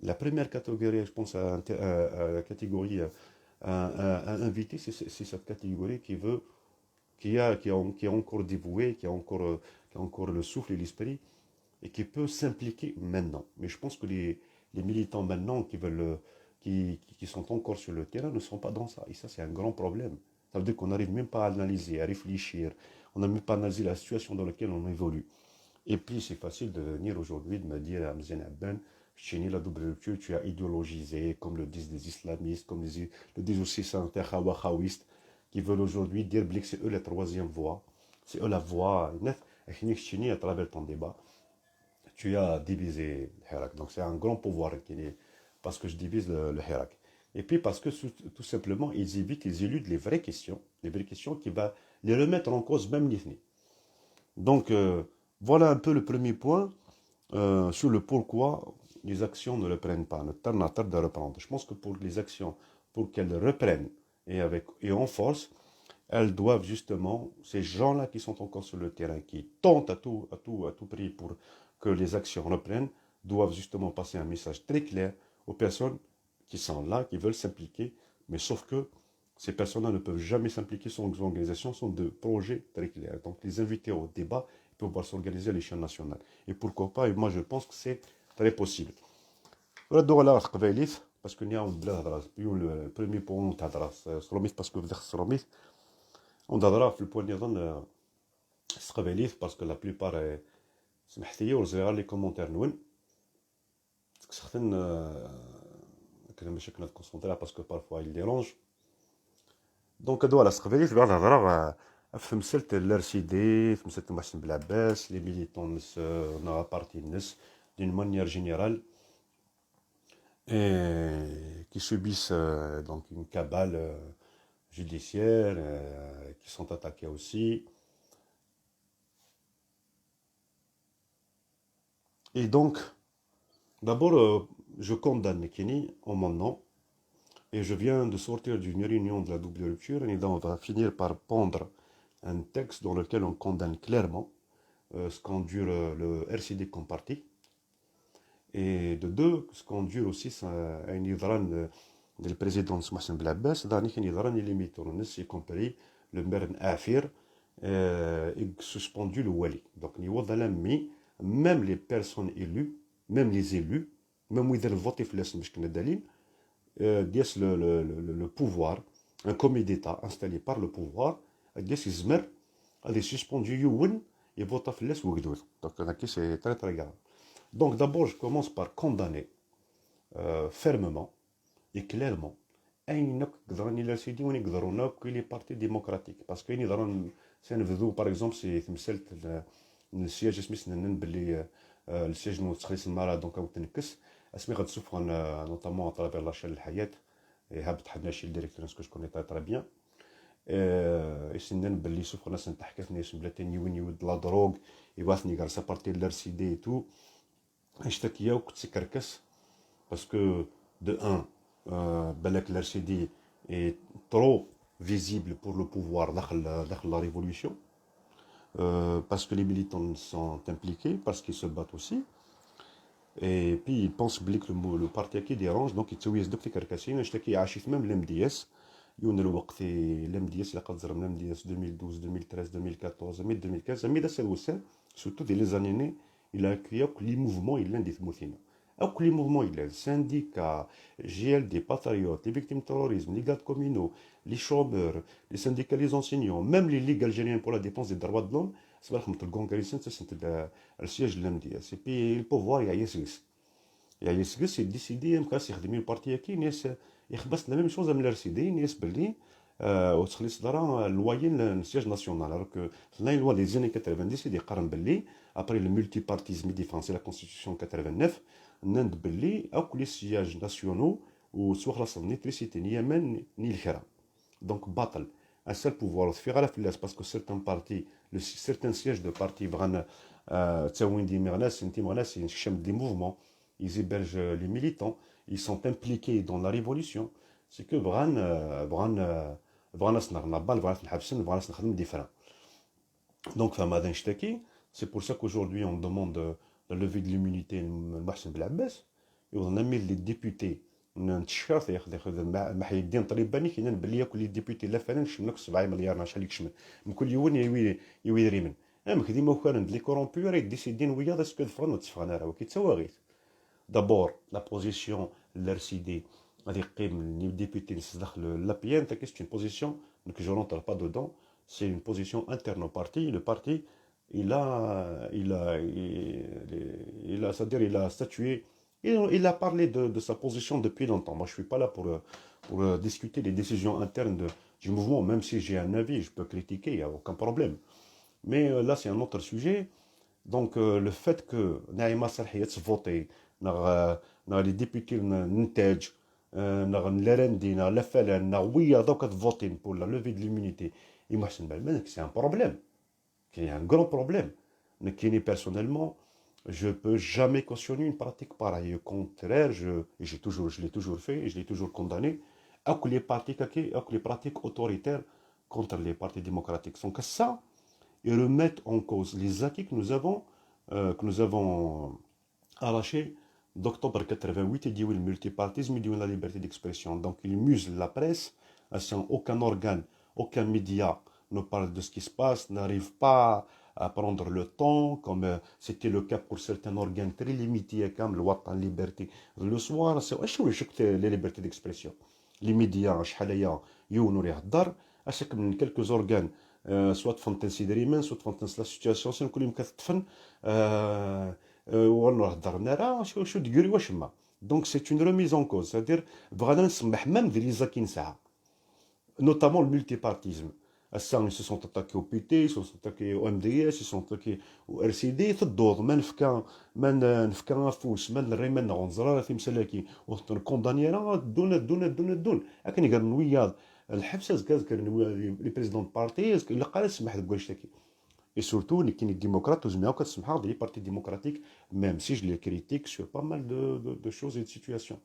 La première catégorie, je pense à la catégorie à inviter, c'est cette catégorie qui veut, qui est encore dévouée, qui a encore le souffle et l'esprit, et qui peut s'impliquer maintenant. Mais je pense que les militants maintenant qui sont encore sur le terrain ne sont pas dans ça. Et ça, c'est un grand problème. Ça veut dire qu'on n'arrive même pas à analyser, à réfléchir. On n'a même pas analysé la situation dans laquelle on évolue. Et puis, c'est facile de venir aujourd'hui de me dire à Mzen Abben, Chini, la double lecture, tu as idéologisé, comme le disent les islamistes, comme le disent aussi certains khawahawistes, qui veulent aujourd'hui dire que c'est eux la troisième voie, c'est eux la voie. À travers ton débat, tu as divisé le Hirak. Donc c'est un grand pouvoir parce que je divise le Hirak. Et puis parce que tout simplement, ils éludent les vraies questions qui vont les remettre en cause même l'IFNI. Donc voilà un peu le premier point sur le pourquoi les actions ne reprennent pas, ne tardent à reprendre. Je pense que pour les actions, pour qu'elles reprennent et en force, elles doivent justement, ces gens-là qui sont encore sur le terrain, qui tentent à tout prix pour que les actions reprennent, doivent justement passer un message très clair aux personnes qui sont là, qui veulent s'impliquer, mais sauf que ces personnes-là ne peuvent jamais s'impliquer sans organisation, sans de projets très clairs. Donc les inviter au débat pour pouvoir s'organiser à l'échelle nationale. Et pourquoi pas, et moi je pense que c'est très possible. ردوا على قبايليت باسكو نيا بلا هضره le premier point تهضر سروميت باسكو بدا سروميت ونهضرها في البوان نظن سقباليت باسكو لا بليبار سمحت لي ورزي غير لي كومونتير نون سختن كنا ماشي كنا كونسونطرا باسكو بارفوا il dérange دونك هادو على سقباليت بلا الهضره في مسألة الارشيدي في مسألة محسن بلعباس لي ميليتون نس نغا بارتي النس d'une manière générale et qui subissent donc une cabale judiciaire qui sont attaqués aussi. Et donc, d'abord, je condamne Kini en mon nom. Et je viens de sortir d'une réunion de la double lecture. Et donc, on va finir par pondre un texte dans lequel on condamne clairement ce qu'endure le RCD comme parti. Et de deux, ce qu'endure aussi un hydran du président Mohsen Blabès, d'un hydran illimité, y compris le maire Afir, et suspendu le Wali. Donc, niveau de l'ami, même les personnes élues, même les élus, même ils ont voté pour le pouvoir, un comité d'État installé par le pouvoir, a suspendu Youn et voté pour les Ouïghours. Donc, c'est très très grave. Donc, d'abord, je commence par condamner fermement et clairement أي يقدرون يرسيديون يقدرون كل لي بارتي ديمقراطيك باسكو يقدرون سنبذو باغ اكزومبل سي تمثلت السياج اسمي سنن باللي السياج نو تخلص المرا دونك او تنكس اسمي غتسوفر نوطامون اترافير لاشين الحياه هابط حنا شي ديريكتور نسكو كوني تري بيان سنن باللي سوفر ناس نتحكفني اسم بلاتين يوين يود لا دروغ يواثني غارسا بارتي لار سي دي تو اشتكيا وكتسكركس باسكو دو ان بالك l'RCD est trop visible pour le pouvoir dans la révolution, parce que les militants sont impliqués, parce qu'ils se battent aussi, et puis ils pensent que le parti qui dérange, donc ils تسويز دوك تكركسين اشتكي عاشيت même l'MDS يون الوقت l'MDS اللي قد زرم l'MDS 2012 2013 2014 2015 مي دا سلوسان surtout dès les années il a accueilli les mouvements il l'a dit مثينا tous les mouvements, les syndicats, GLD, Patriotes, les victimes de terrorisme, les gardes communaux, les chômeurs, les syndicats, les enseignants, même les ligues algériennes pour la défense des droits de l'homme, c'est vrai que c'est le siège de l'MDS. Et puis le pouvoir, il y a Yesgis. Il y a Yesgis, il décide, il y a un parti qui est la même chose avec l'RCD, il est Berlin, وتخلص دارا لوين السياج ناسيونال alors que là une loi des années 90 اللي قارن باللي après le multipartisme défense la constitution 89 نند باللي او لي سياج ناسيونو وسوا خلاص نيتريسيتي ني يمن ني الكرا دونك باطل un seul pouvoir في غالا فلاس باسكو certains partis certains sièges de partis بغان تاوين دي مغناس انتي مغناس ينشم دي mouvements ils hébergent les militants ils sont impliqués dans la révolution c'est que بغا ناس نغنبال بغا ناس نحبسن بغا ناس نخدم ديفران دونك فما غادي نشتكي سي بور سا qu'aujourd'hui on demande la levée de l'immunité لمحسن بالعباس يظن مي لي ديبوتي نتشكر ياخذ محي الدين طريباني كاين بلي ياكل لي ديبوتي لا فعلا شمنك 7 مليار شحال يكشمل من كل يوم يوي ريمن ام كديما وكان لي كورومبيور يديسيدين ويا دا سكو فون تفغنا راه كي تسواغيت دابور لا بوزيسيون لار سي دي غادي يقيم لي ديبوتي داخل لا بي ان تا كيست اون بوزيسيون دونك جو رونتر با دودون سي اون بوزيسيون انترن au parti le parti c'est-à-dire, il a statué, il a parlé de sa position depuis longtemps. Moi, je ne suis pas là pour discuter les décisions internes du mouvement, même si j'ai un avis, je peux critiquer, il n'y a aucun problème. Mais là, c'est un autre sujet. Donc, le fait que Naïma Sarhiyat voté, les députés Ntej, l'Arendi, l'FLN, oui, donc voté pour la levée de l'immunité, c'est un problème. Il y a un grand problème. Mais qui personnellement, je ne peux jamais cautionner une pratique pareille. Au contraire, je l'ai toujours fait et je l'ai toujours condamné. À les pratiques autoritaires contre les partis démocratiques. Donc ça, ils remettent en cause les acquis que nous avons arrachés d'octobre 88 et dit le multipartisme et dit la liberté d'expression. Donc ils musent la presse, sans aucun organe, aucun média ne parle de ce qui se passe, n'arrive pas à prendre le temps, comme c'était le cas pour certains organes très limités, comme le Watan Liberté. Le soir, c'est les libertés d'expression. Les médias, à chaque quelques organes, soit Fontaine Sidrimen, soit Fontaine la situation, c'est une كتطفن ونهضر شو تقولي واش ما. Donc c'est une remise en cause, c'est-à-dire بغينا نسمح même des ليزاكين ساعة, notamment le multipartisme. Ils se sont attaqués au PT, ils se sont attaqués au MDS, ils se sont attaqués au RCD, تدور ما نفكا فوس ما الريمان نغنزرا في مسلاكي وكونداني راه دون لكن قال ويا الحبس كان لي بريزيدون بارتي الا قال سمح لك واش تاكي Et surtout, les démocrates, les partis démocratiques, même si je les critique sur pas mal de choses et de situations.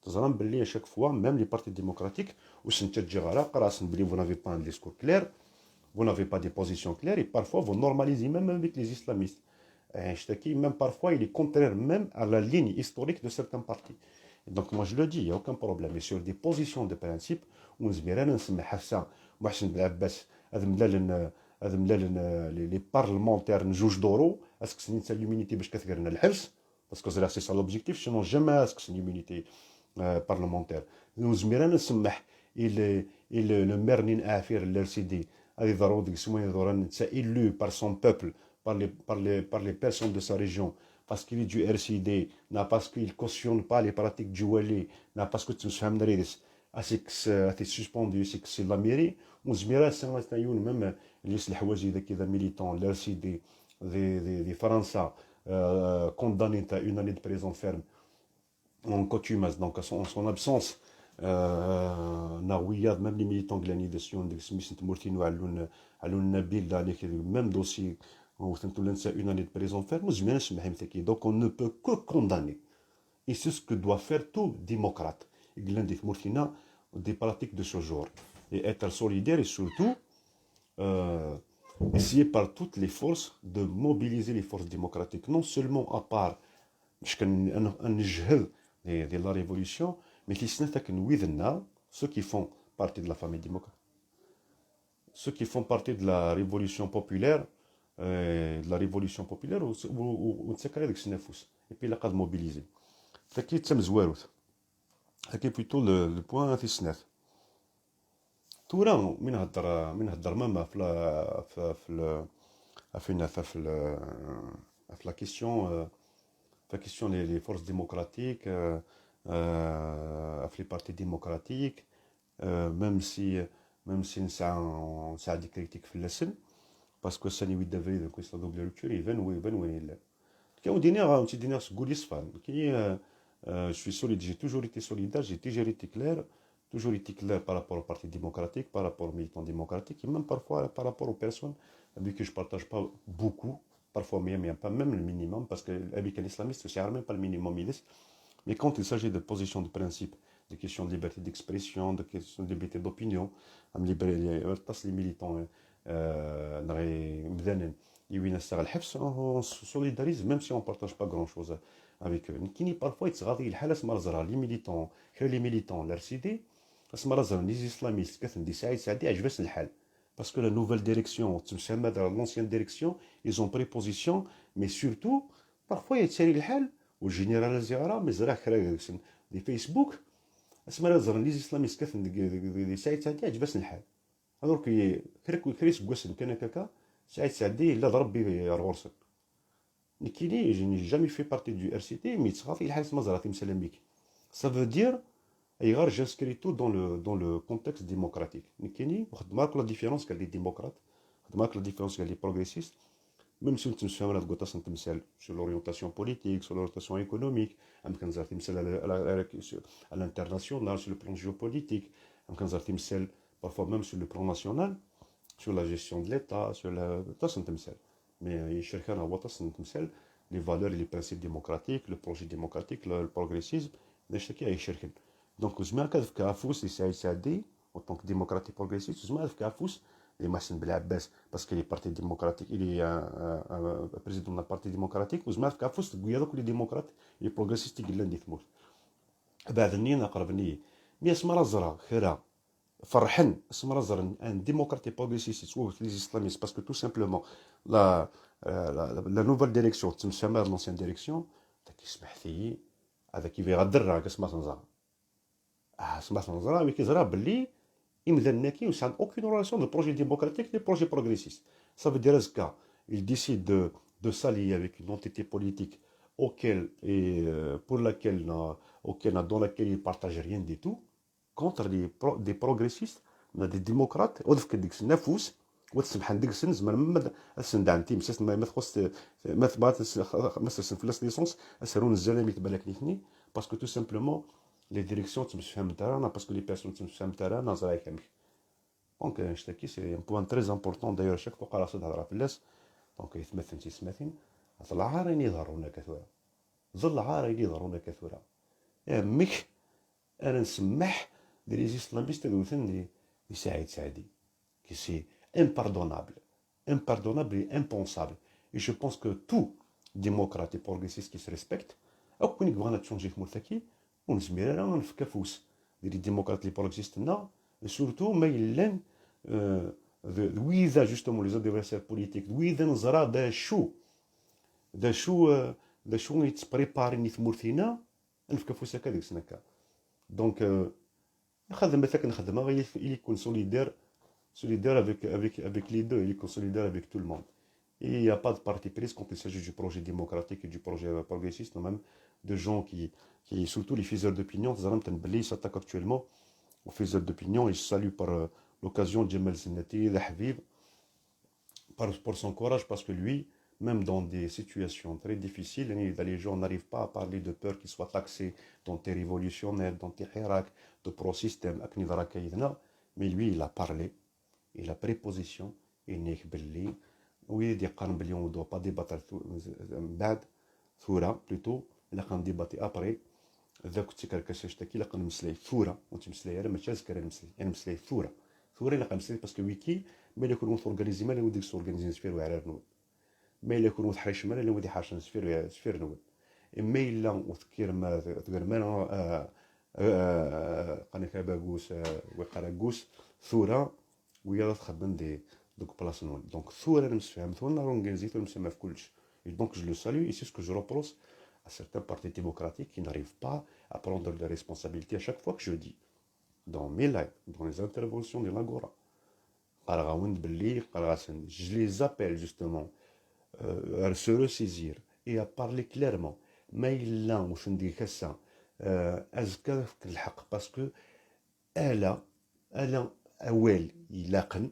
À chaque fois, même les partis démocratiques, vous n'avez pas un discours clair, vous n'avez pas des positions claires, et parfois vous normalisez même avec les islamistes. Même parfois, il est contraire même à la ligne historique de certains partis. Et donc, moi je le dis, il n'y a aucun problème. Et sur des positions de principe, on se verra, les parlementaires نجوج دورو اسك سنيت l'immunité باش كثير لنا الحبس باسكو c'est ça l'objectif sinon jamais اسك c'est l'immunité parlementaire وزميرا نسمح il le maire nin affaire l'RCD هذه ضروري ديك سموين ضروري élu par son peuple par les personnes de sa région parce qu'il est du RCD parce qu'il cautionne pas les pratiques du Wali parce que tu sais c'est suspendu c'est la mairie وزميرا سنغتايون même ليس الحواجي ذاك إذا ميليتون l'RCD des فرنسا condamné à une année de prison ferme en contumace donc en son absence ناويات même les militants glani de Sion de Smith Mortino علون Nabil même dossier une année de prison ferme donc on ne peut que condamner et c'est ce que doit faire tout démocrate glani Mortina des pratiques de ce genre et être solidaire et surtout essayer par toutes les forces de mobiliser les forces démocratiques, non seulement à part de la révolution, mais qui ceux qui font partie de la famille démocrate, ceux qui font partie de la révolution populaire, et puis la mobiliser. C'est plutôt le point في تورا من هضر ماما في la question les forces démocratiques في les partis démocratiques même si نساعد des critiques في اللسن parce que ça n'y devrait de questa double lecture even وين كاين دينيا سقول يصفان كي je suis solide, j'ai toujours été solidaire, j'ai toujours été clair par rapport au Parti démocratique, par rapport aux militants démocratiques, et même parfois par rapport aux personnes avec qui je ne partage pas beaucoup, parfois même, pas même le minimum, parce qu'avec un islamiste, c'est même pas le minimum, mais quand il s'agit de positions de principe, de questions de liberté d'expression, de questions de liberté d'opinion, les militants, on se solidarise même si on ne partage pas grand chose avec eux. Parfois, les militants, l'RCD, les islamistes, parce que la nouvelle direction, l'ancienne direction, ils ont pris position, mais surtout, parfois, il y a le hal, ou général Zahra, mais des Facebook, les islamistes, alors que Chris Gossin Kanakaka, Saïd Sadi, il a ضرب Arworsen. Nikini, je n'ai jamais fait partie du RCT, mais ça veut dire, j'inscris tout dans le contexte démocratique. Nikini, la différence qu'elle est démocrate, la différence qu'elle est progressiste, même si on se fait sur l'orientation politique, sur l'orientation économique, à l'international, sur le plan géopolitique, parfois même sur le plan national, sur la gestion de l'État, sur la... Mais les valeurs et les principes démocratiques, le projet démocratique, le progressisme, donc, je me dis en tant que démocrate et progressiste, je me dis les machines parce qu'il est parti démocratique, il est un président de la partie démocratique, je me dis les démocrates et les progressistes qui l'ont dit. بعدني أقربني مي اسم رزرا خيرا فرحن اسم رزرا ان ديموقراطي بروغريسيست ou les islamistes parce que tout simplement la nouvelle direction تسمى l'ancienne direction كيسمح فيه هذا كيف يغدر كسمات نزار سمعت نزار مي كيزرا باللي يمدناكي وسان aucune relation de projet démocratique des projets progressistes ça veut dire que il décide de s'allier avec une entité politique auquel et pour laquelle dans laquelle il partage rien du tout contre des progressistes des démocrates ودفك ديك النفوس وتسمح ديك السن زعما ما السن عندي مساس ما تخص ما في ليسونس اسرون الزلمه تبالك نيتني باسكو تو سامبلومون les directions تمشفهم تاعنا باسكو لي بيرسون تمشفهم تاعنا زراي كامل دونك نشتكي سي ان بوان تري امبورطون دايوغ شاك فوق راسو تهضر في الناس دونك يتمثل تيسمثين ظل عارين يظهرونا كثورة ظل عارين يظهرونا كثورة مك انا نسمح دي لي اسلاميست دوثن دي سعيد سعدي كي سي impardonnable impardonnable et impensable et je pense que tout démocrate et progressiste qui se respecte او كون يبغانا تشونجي في ملتكي ونزمير انا نفكا فوس ديال الديمقراط لي بروغريسيستنا سورتو ما يلان ويذا جوستومون لي زادفيرسير بوليتيك ويذا نزرا دا شو يتبريباري نيت مورثينا نفكا فوس هكا ديك السنكا دونك نخدم مثلا نخدمها غير اللي يكون solidaire avec les deux, il est solidaire avec tout le monde. Et il n'y a pas de parti pris quand il s'agit du projet démocratique et du projet progressiste, même de gens qui surtout les faiseurs d'opinion, ils s'attaquent actuellement aux faiseurs d'opinion et je salue par l'occasion Djemal Zennati, Habib, pour son courage parce que lui, même dans des situations très difficiles, les gens n'arrivent pas à parler de peur qu'ils soient taxés d'anti révolutionnaires, d'anti-Hirak, de pro-système, mais lui, il a parlé. Et la préposition est belli oui دي قارن بلي on doit pas débattre بعد ثورة plutôt الا كنديباتي ابري اذا كنت كركاش تاكي الا كنمسلي ثورة وانت مسلي انا ماشي زكرا نمسلي انا مسلي ثورة الا كنمسلي باسكو ويكي ما الا يكون اورغانيزي مال وديك اورغانيزي سفير وعرار نود ما الا يكون تحريش مال الا ودي حاشن سفير نود اما الا وذكر ما تقول ما قناه باغوس وقراغوس ثورة ويلا تخدم دوك بلاص نون دونك ثورة نمسفهم ثورة اورغانيزي نمسفهم في كلشي et donc je le salue et c'est ce que je reproche à certains partis démocratiques qui n'arrivent pas à prendre des responsabilités à chaque fois que je dis dans mes lives, dans les interventions de l'Agora je les appelle justement à se ressaisir et à parler clairement ما إلا واش ندير كسا أزكى في الحق باسكو ألا أوال يلاقن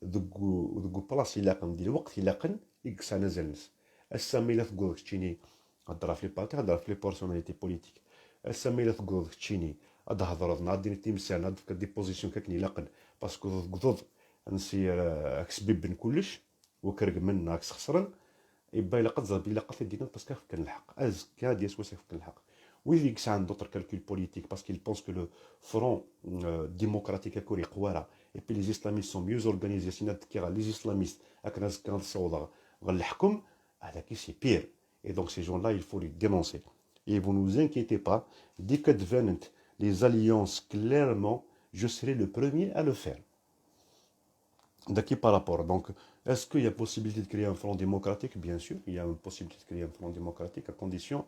ذوك بلاص يلاقن ديال الوقت يلاقن يكس انا زلنس السامي لا تقول تشيني هضر في لي بارتي هضر في لي بيرسوناليتي بوليتيك السامي لا تقول تشيني هضر نعدي تيمسان هاد في دي بوزيسيون كاكني لاقن باسكو ضد نسير اكس بيبن كلش وكرق من اكس خسرن يبا الا قد زاد بلا قد دينا باسكو كان الحق ازكى ديال سواسي كان الحق ويلي كس عند دوطر كالكول بوليتيك باسكو il pense que le front démocratique كوري قواره et puis les islamistes sont mieux organisés سينا كي les islamistes هكا كان صودا غنحكم هذاك سي بير et donc ces gens là il faut les dénoncer et vous ne vous inquiétez pas dès que deviennent les alliances clairement je serai le premier à le faire Daki par rapport. Donc, est-ce qu'il y a possibilité de créer un front démocratique? Bien sûr, il y a une possibilité de créer un front démocratique à condition,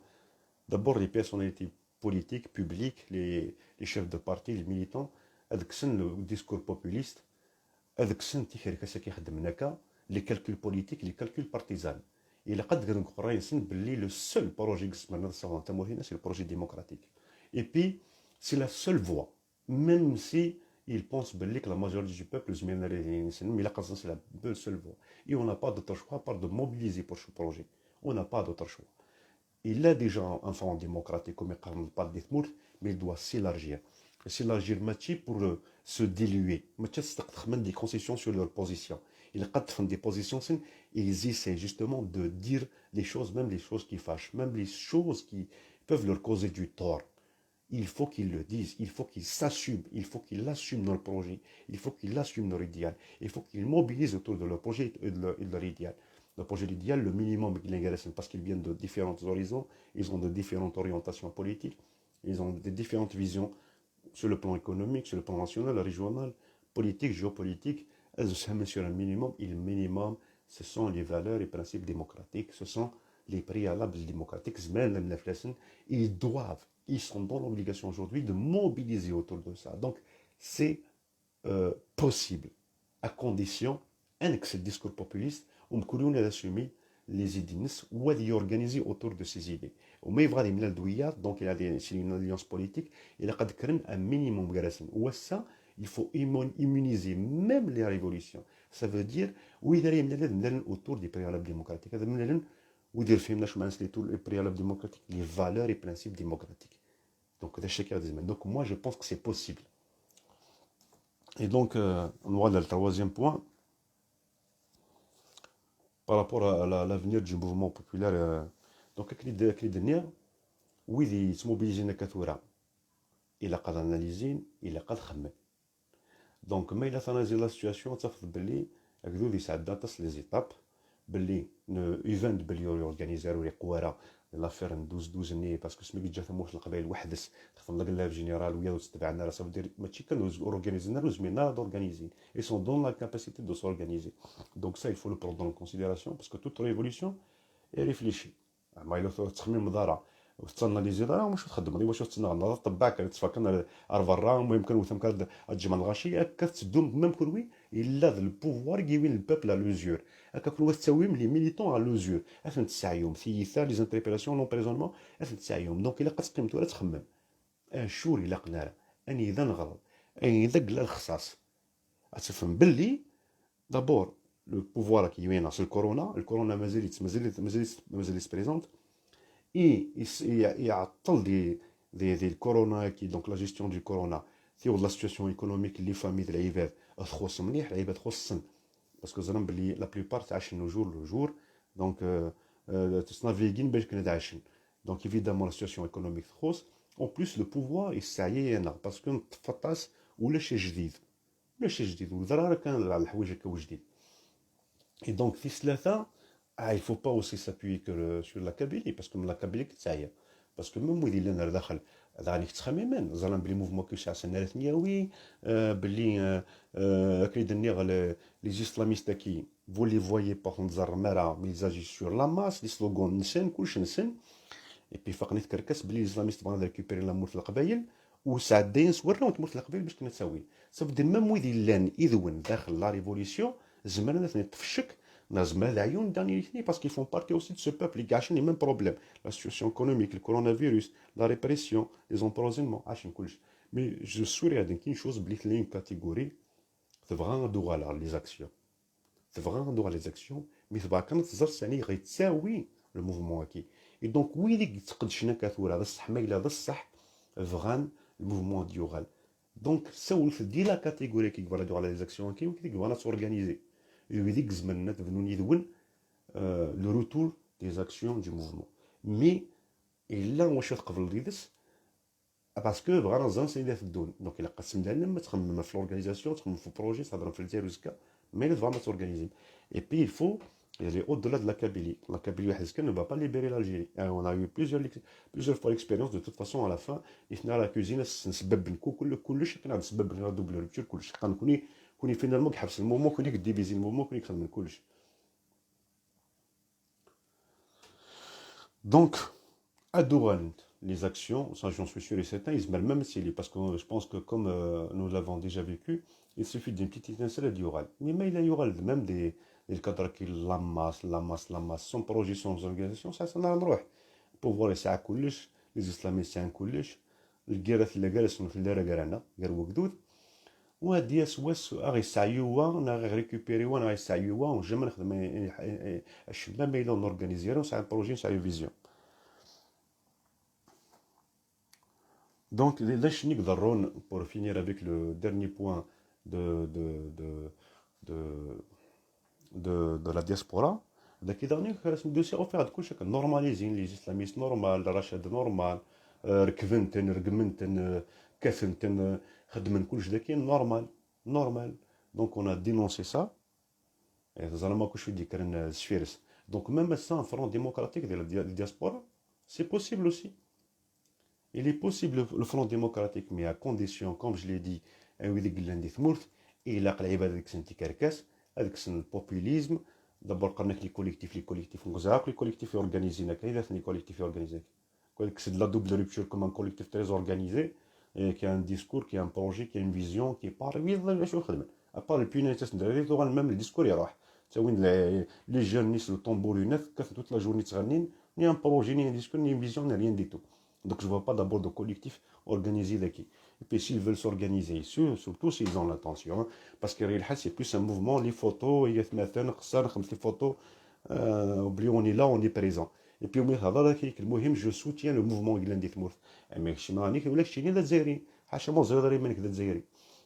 d'abord, les personnalités politiques, publiques, les chefs de parti, les militants, avec le discours populiste, avec les calculs politiques, les calculs partisans. Et le seul projet, c'est le projet démocratique. Et puis, c'est la seule voie, même si ils pensent que la majorité du peuple, mais c'est la seule voie. Et on n'a pas d'autre choix à part de mobiliser pour ce projet. On n'a pas d'autre choix. Il a déjà un front démocratique, comme il parle d'Ethmour, mais il doit s'élargir. S'élargir pour se diluer. Des concessions sur leur position. Ils ont des positions, ils essaient justement de dire les choses, même les choses qui fâchent, même les choses qui peuvent leur causer du tort. Il faut qu'ils le disent, il faut qu'ils s'assument, il faut qu'ils assument leur projet, il faut qu'ils assument leur idéal, il faut qu'ils mobilisent autour de leur projet et de leur idéal. Le projet idéal, le minimum, parce qu'ils viennent de différents horizons, ils ont de différentes orientations politiques, ils ont de différentes visions sur le plan économique, sur le plan national, régional, politique, géopolitique. Sur un minimum, et le minimum, ce sont les valeurs et principes démocratiques, ce sont les préalables démocratiques. Ils sont dans l'obligation aujourd'hui de mobiliser autour de ça. Donc, c'est possible, à condition que ce discours populiste, on peut assumer les idées ou d'y organiser autour de ces idées. Mais il y a donc il y a une alliance politique, il y a un minimum de ou ça, il faut immuniser même les révolutions. Ça veut dire, oui, il y a autour des préalables démocratiques. Ou dire les préalables démocratiques, les valeurs et principes démocratiques. Donc moi je pense que c'est possible. Et donc, voilà le troisième point par rapport à l'avenir du mouvement populaire. Donc, كي dernière, ويلي تموبيليزينا كثورة إلا قد اناليزين إلا قد خمم. دونك ما إلا تنازل لا سيتواسيون تفضل باللي هكذو دي سعدا تصل لي زيتاب باللي ايفنت باللي يورغانيزارو لي قوارا لافير ندوز ني باسكو سمي جا ثموش القبائل وحدس خدم لك لا في جينيرال ويا تتبعنا راه صافي دير ماشي كانوا اورغانيزينا زمينا دورغانيزي اي سون دون لا كاباسيتي دو سورغانيزي دونك سا il faut le prendre en considération parce que toute révolution est réfléchie ما الا تخميم مضارع وتاناليزي راه واش تخدم غير واش تسنى نهار طباك تفكر ارفرا المهم كان وثم كان الجمع الغاشي كتسدو ميم كروي الا البوفوار كيوين البوبل على لوزور هكا كل واحد تساويهم لي ميليتون على لوزور افن تسعيهم ثيثا لي زانتربريلاسيون لون بريزونمون افن تسعيهم دونك الا قد قيمتو ولا تخمم شور الا قناره اني اذا نغلط اني اذا قلا الخصاص تفهم باللي دابور لو بوفوار كيوين على الكورونا مازالت بريزونت يعطل دي الكورونا كي دونك لا جيستيون دو كورونا ثيو لا سيتواسيون ايكونوميك اللي فامي د العباد تخص مليح العباد خصن باسكو زعما بلي لا بليبار تعشن جور لو جور دونك تسنافيغين باش كنا تعشن دونك ايفيدامون لا سيتواسيون ايكونوميك تخص اون بليس لو بوفوار يسعي انا باسكو تفطاس ولا شي جديد ولا كان الحوايج هكا جديد اي دونك في ثلاثه il faut pas aussi s'appuyer que sur la Kabylie parce que la Kabylie كتسعيا باسكو ميم ويدي لنا داخل غادي تخممين زعما بلي موفمون كيشع سنه ثنياوي بلي كي دنيغ لي اسلاميست كي vous les voyez par contre زرمرا مي زاجي sur la masse لي سلوغون نسن كلشي نسن اي بي فاقني تكركس بلي الاسلاميست بغا ريكوبيري لامور في القبايل وسعدين صورنا تموت القبائل باش كنا تساوي صافي ميم ويدي لان اذون داخل لا ريفوليسيون زعما ثاني تفشك لازم العيون داني الاثنين باسكو يفون بارتي اوسي دو سو بوبل اللي عايشين لي ميم بروبليم لا سيتواسيون ايكونوميك الكورونا فيروس لا ريبريسيون لي زومبروزينمون عايشين كلشي مي جو سوري غادي كاين شوز بلي ثلاثين كاتيجوري تبغى ندوغ على لي زاكسيون لي زاكسيون مي تبغى كان تزرس يعني غيتساوي الموفمون كي اي دونك ويلي تقدشنا كثور هذا الصح ما الا هذا الصح فغان الموفمون ديوغال دونك سولف دي لا كاتيجوري كي كبر على لي زاكسيون كي وكي كبر سورغانيزي يديك الزمن تبنون يدون لو روتور دي زاكسيون دي موفمون مي الا واش تقبل ريدس باسكو بغا نظام سيدي في الدون دونك الا قسم لنا ما تخمم في لورغانيزاسيون تخمم في بروجي تهضر في الجير وزكا مي لا فما تورغانيزي اي بي الفو aller au-delà de la Kabylie. La Kabylie ne va pas libérer l'Algérie. On a eu plusieurs fois l'expérience, de toute façon, à la fin, il finit à la cuisine, نسبب نكو كلش كنا نسبب لنا دوبل رupture كلش كوني فينالمون كيحبس المومون كوني كديفيزي المومون كوني كخدم كلش. Donc, à Douran, les actions, ça j'en suis sûr et certain, ils se mêlent même si parce que je pense que comme nous l'avons déjà vécu, il suffit d'une petite étincelle d'Yoral. Mais il y aura même des cadres qui l'amassent, sans projet, sans organisation, ça n'a pas de pouvoir يسعى كلش les islamistes يسعى كلش الجيرات اللي جالسين في الدار قرانا قال وقدود وهادي سواس غيسعيوها نا غيريكوبيريوها نا غيسعيوها وجا نخدم الشباب ما يلا نورغانيزيرو نسعى بروجي نسعى فيزيون Donc, là, je نقدرون pour finir avec le dernier point de, de, de, de, de la diaspora. داك dernier خلاص ندوسي او فيها كلشي نورماليزين لي اسلاميست نورمال رشاد نورمال ركبنتن رقمنتن كثنتن خدمن كلشي داك نورمال دونك اون ا دينونسي سا زعما كلشي في ديكرن الشفيرس دونك ميم سا فرون ديموكراتيك ديال الدياسبورا سي بوسيبل اوسي. Il est possible le Front démocratique, mais à condition, comme je l'ai dit, il a le populisme. D'abord, les collectifs organisés. Les collectifs organisés. C'est de la double rupture comme un collectif très organisé, qui a un discours, qui a un projet, qui a une vision, qui part. À part le punaises, même le discours, les jeunes, le tambourinette, toute la journée, ni un projet, ni un discours, ni une vision, ni rien du tout. Donc je ne vois pas d'abord de collectif organisé d'acquis. Et puis s'ils veulent s'organiser, surtout s'ils ont l'intention, hein, parce que c'est plus un mouvement, les photos, il y a des photos, on est là, on est présent. Et puis je soutiens le mouvement qui est mais je suis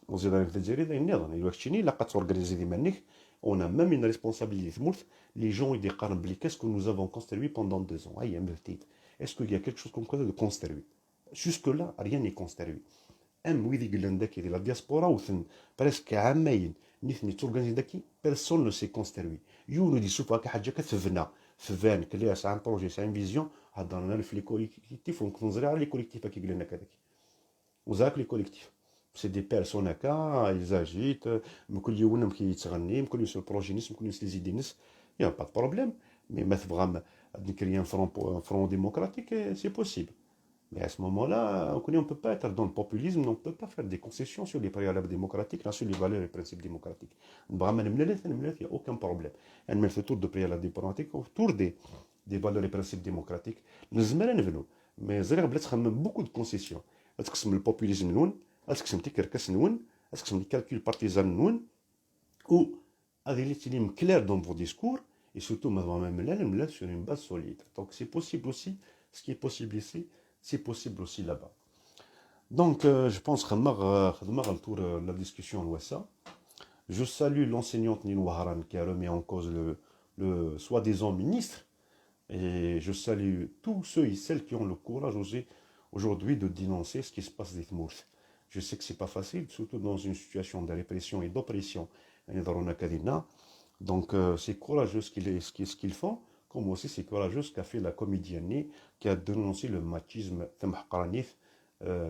وزيد في الجزائر داير النظام إلا كتشيني لا كتورغانيزي ديما نيك on a même une responsabilité تمورت les gens ils déclarent بلي qu'est-ce que nous avons construit pendant 2 ans هيا مفتيت est-ce qu'il y a quelque chose comme quoi de construit jusque là rien n'est construit ام ويدي قلنا داكي ديال لا دياسبورا وثن بريسك عامين نيثني تورغانيزي داكي بيرسون نو سي كونستروي يولو يشوف هكا حاجه كتبنى في فان كلي ساعه بروجي ساعه فيزيون هضرنا في لي كوليكتيف ونكونزري على لي كوليكتيف كي قلنا كذاك وزاك لي كوليكتيف سي دي بيرسون هكا يزاجيت كل يوم كيتغني كل يوم سو بروجي نس كل يوم لي زيدي نس يا با بروبليم مي ما تبغى نكري ان فرون ديموكراتيك سي بوسيبل. Mais à ce moment-là, on ne peut pas être dans le populisme, on ne peut pas faire des concessions sur les préalables démocratiques, sur les valeurs et principes démocratiques. Il n'y a aucun problème. On met le tour de préalables démocratiques autour des valeurs et principes démocratiques. Nous avons mais beaucoup de concessions. Est-ce que c'est le populisme est-ce que c'est est-ce que c'est le calcul partisan ou avec les lignes claires dans vos discours et surtout même sur une base solide. Donc c'est possible aussi, ce qui est possible ici, c'est possible aussi là-bas. Donc, je pense que le tour de la discussion ça. Je salue l'enseignante Nino Haran qui a remis en cause le soi-disant ministre. Et je salue tous ceux et celles qui ont le courage aujourd'hui de dénoncer ce qui se passe des Tmours. Je sais que ce n'est pas facile, surtout dans une situation de répression et d'oppression. Donc, c'est courageux ce qu'ils font. Comme aussi c'est courageux ce qu'a fait la comédienne qui a dénoncé le machisme,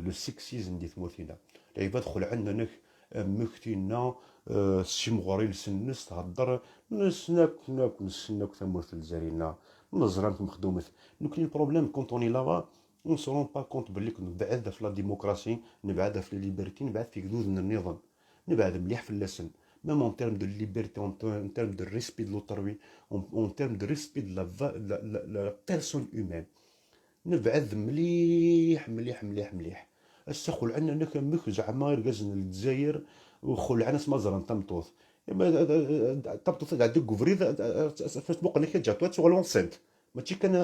le sexisme des Tmourtina. Il va تدخل عندنا مكتينا الشمغوري لسنس تهضر نسناك ثمورت الجزائرينا نزرانك مخدومت donc le problème quand on est là-bas on ne se rend pas compte بلي نبعد في لا ديموكراسي نبعد في ليبرتي نبعد في حدود النظام نبعد مليح في اللسن même en termes de liberté, en termes de respect de l'autorité, en termes de respect de la personne humaine. نبعد مليح مليح مليح مليح. السخول عندنا كمك زعما يرقزن الجزائر وخلعنا اسمها زران تمطوط. تمطوط قاعد دق فريد فيسبوك انا كجاتوات ولا سنت. ماشي كان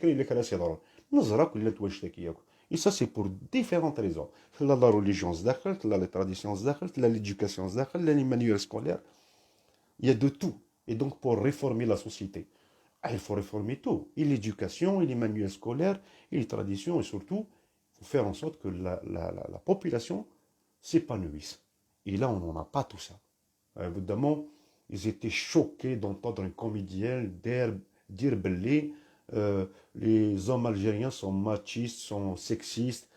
اللي كان يضرون. نزرك ولا توجتك ياك. Et ça, c'est pour différentes raisons. La religion, les traditions, l'éducation, les manuels scolaires. Il y a de tout. Et donc, pour réformer la société, il faut réformer tout. Et l'éducation, et les manuels scolaires, et les traditions, et surtout, il faut faire en sorte que la population s'épanouisse. Et là, on n'en a pas tout ça. Évidemment, ils étaient choqués d'entendre un comédien dire belé. Les hommes algériens sont machistes, sont sexistes,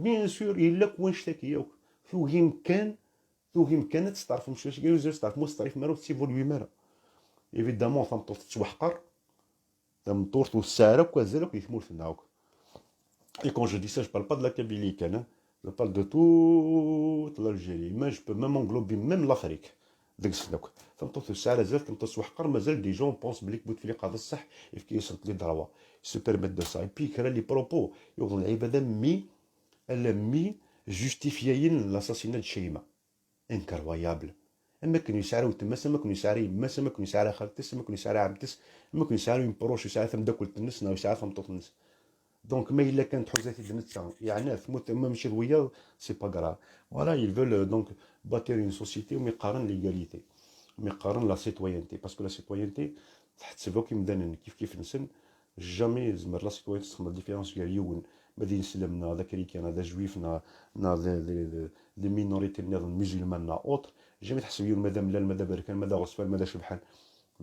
bien sûr, il a quoi يشتكي ثوهم كانت تعرفوا مش واش قالوا تعرف مستعرف مرة تيفولوي مرة évidemment تمطور تتوحقر تمطور والسارك وزالك يثمر في الناوك et quand je dis ça je parle pas de la Kabylie je parle de toute l'Algérie mais je peux même englober même l'Afrique داك السنوك تمطوط الساعه زال تمطوط سوحقر مازال دي جون بونس بليك بوتفليقه هذا الصح كي يصنت لي ضربه سو بيرميت دو سا بي كرا لي بروبو يوضن العباده مي جوستيفيين لاساسينات شيماء انكرويابل اما كانوا يسعروا تماس اما كانوا يسعروا يماس اما كانوا يسعروا خالتس اما كانوا يسعروا عمتس اما كانوا يسعروا بروش يسعروا ثم داكل الناس نا يسعروا ثم طوط الناس دونك ما الا كانت حوزاتي دنتها يعني ثموت اما ماشي ضويه سي با غرا فوالا يفول دونك باتير اون سوسيتي ومي قارن ليغاليتي مي قارن لا سيتويانتي باسكو لا سيتويانتي تحتسبو كي مدنن كيف نسن جامي زمر لا سيتويانتي تخمر ديفيرونس ديال يون مادي نسلمنا هذا كريكان هذا جويف نا لي مينوريتي نظام مسلمان نا اوتر جامي تحسب يون ماذا ملال ماذا بركان ماذا غصفان ماذا شبحان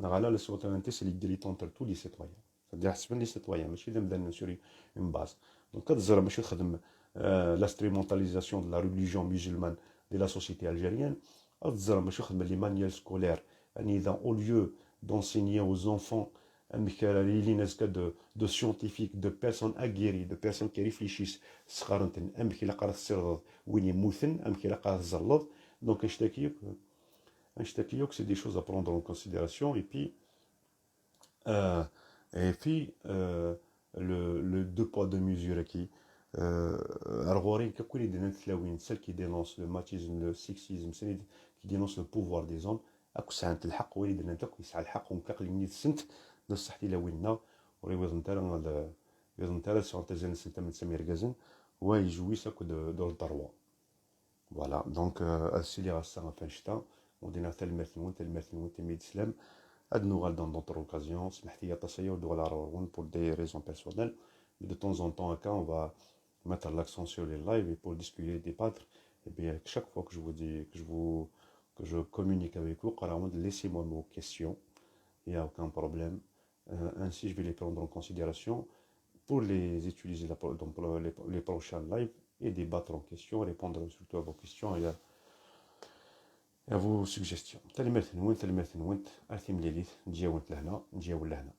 على لا سيتويانتي سي لي ديليت اونتر تو لي سيتويان c'est-à-dire حسب لي سيتويان ماشي اذا مدنن سوري اون باز دونك كتزرع ماشي تخدم l'instrumentalisation de la religion musulmane de la société algérienne, les manuels scolaires, au lieu d'enseigner aux enfants de scientifiques, de personnes aguerries, de personnes qui réfléchissent, donc c'est des choses à prendre en considération. Et puis le deux poids deux mesures qui celle qui dénonce le machisme, le sexisme, celle qui dénonce le pouvoir des hommes, ساعة الحق وليد نتا يسعى الحق ومكاقل مني السنت نصحتي لوينا وريوض نتا يوض نتا سونتيزين سنتا من سمير غازن ويجوي ساكو دور الضروة Voilà, donc c'est les ça en fin de temps. On dit tel mertinoun, tel mertinoun, tel médislam. Ad nous dans d'autres occasions. سمحتي يا تصير de la ronde pour des raisons personnelles. Mais de temps en temps, quand on va mettre l'accent sur les lives et pour discuter, débattre, et bien chaque fois que je vous dis, que je communique avec vous, carrément, laissez-moi vos questions. Il n'y a aucun problème. Ainsi, je vais les prendre en considération pour les utiliser dans les prochains lives et débattre en question, répondre surtout à vos questions et à vos suggestions. تالي مرتين وين تالي مرتين وين أرتي مليليت نجيو لهنا نجيو لهنا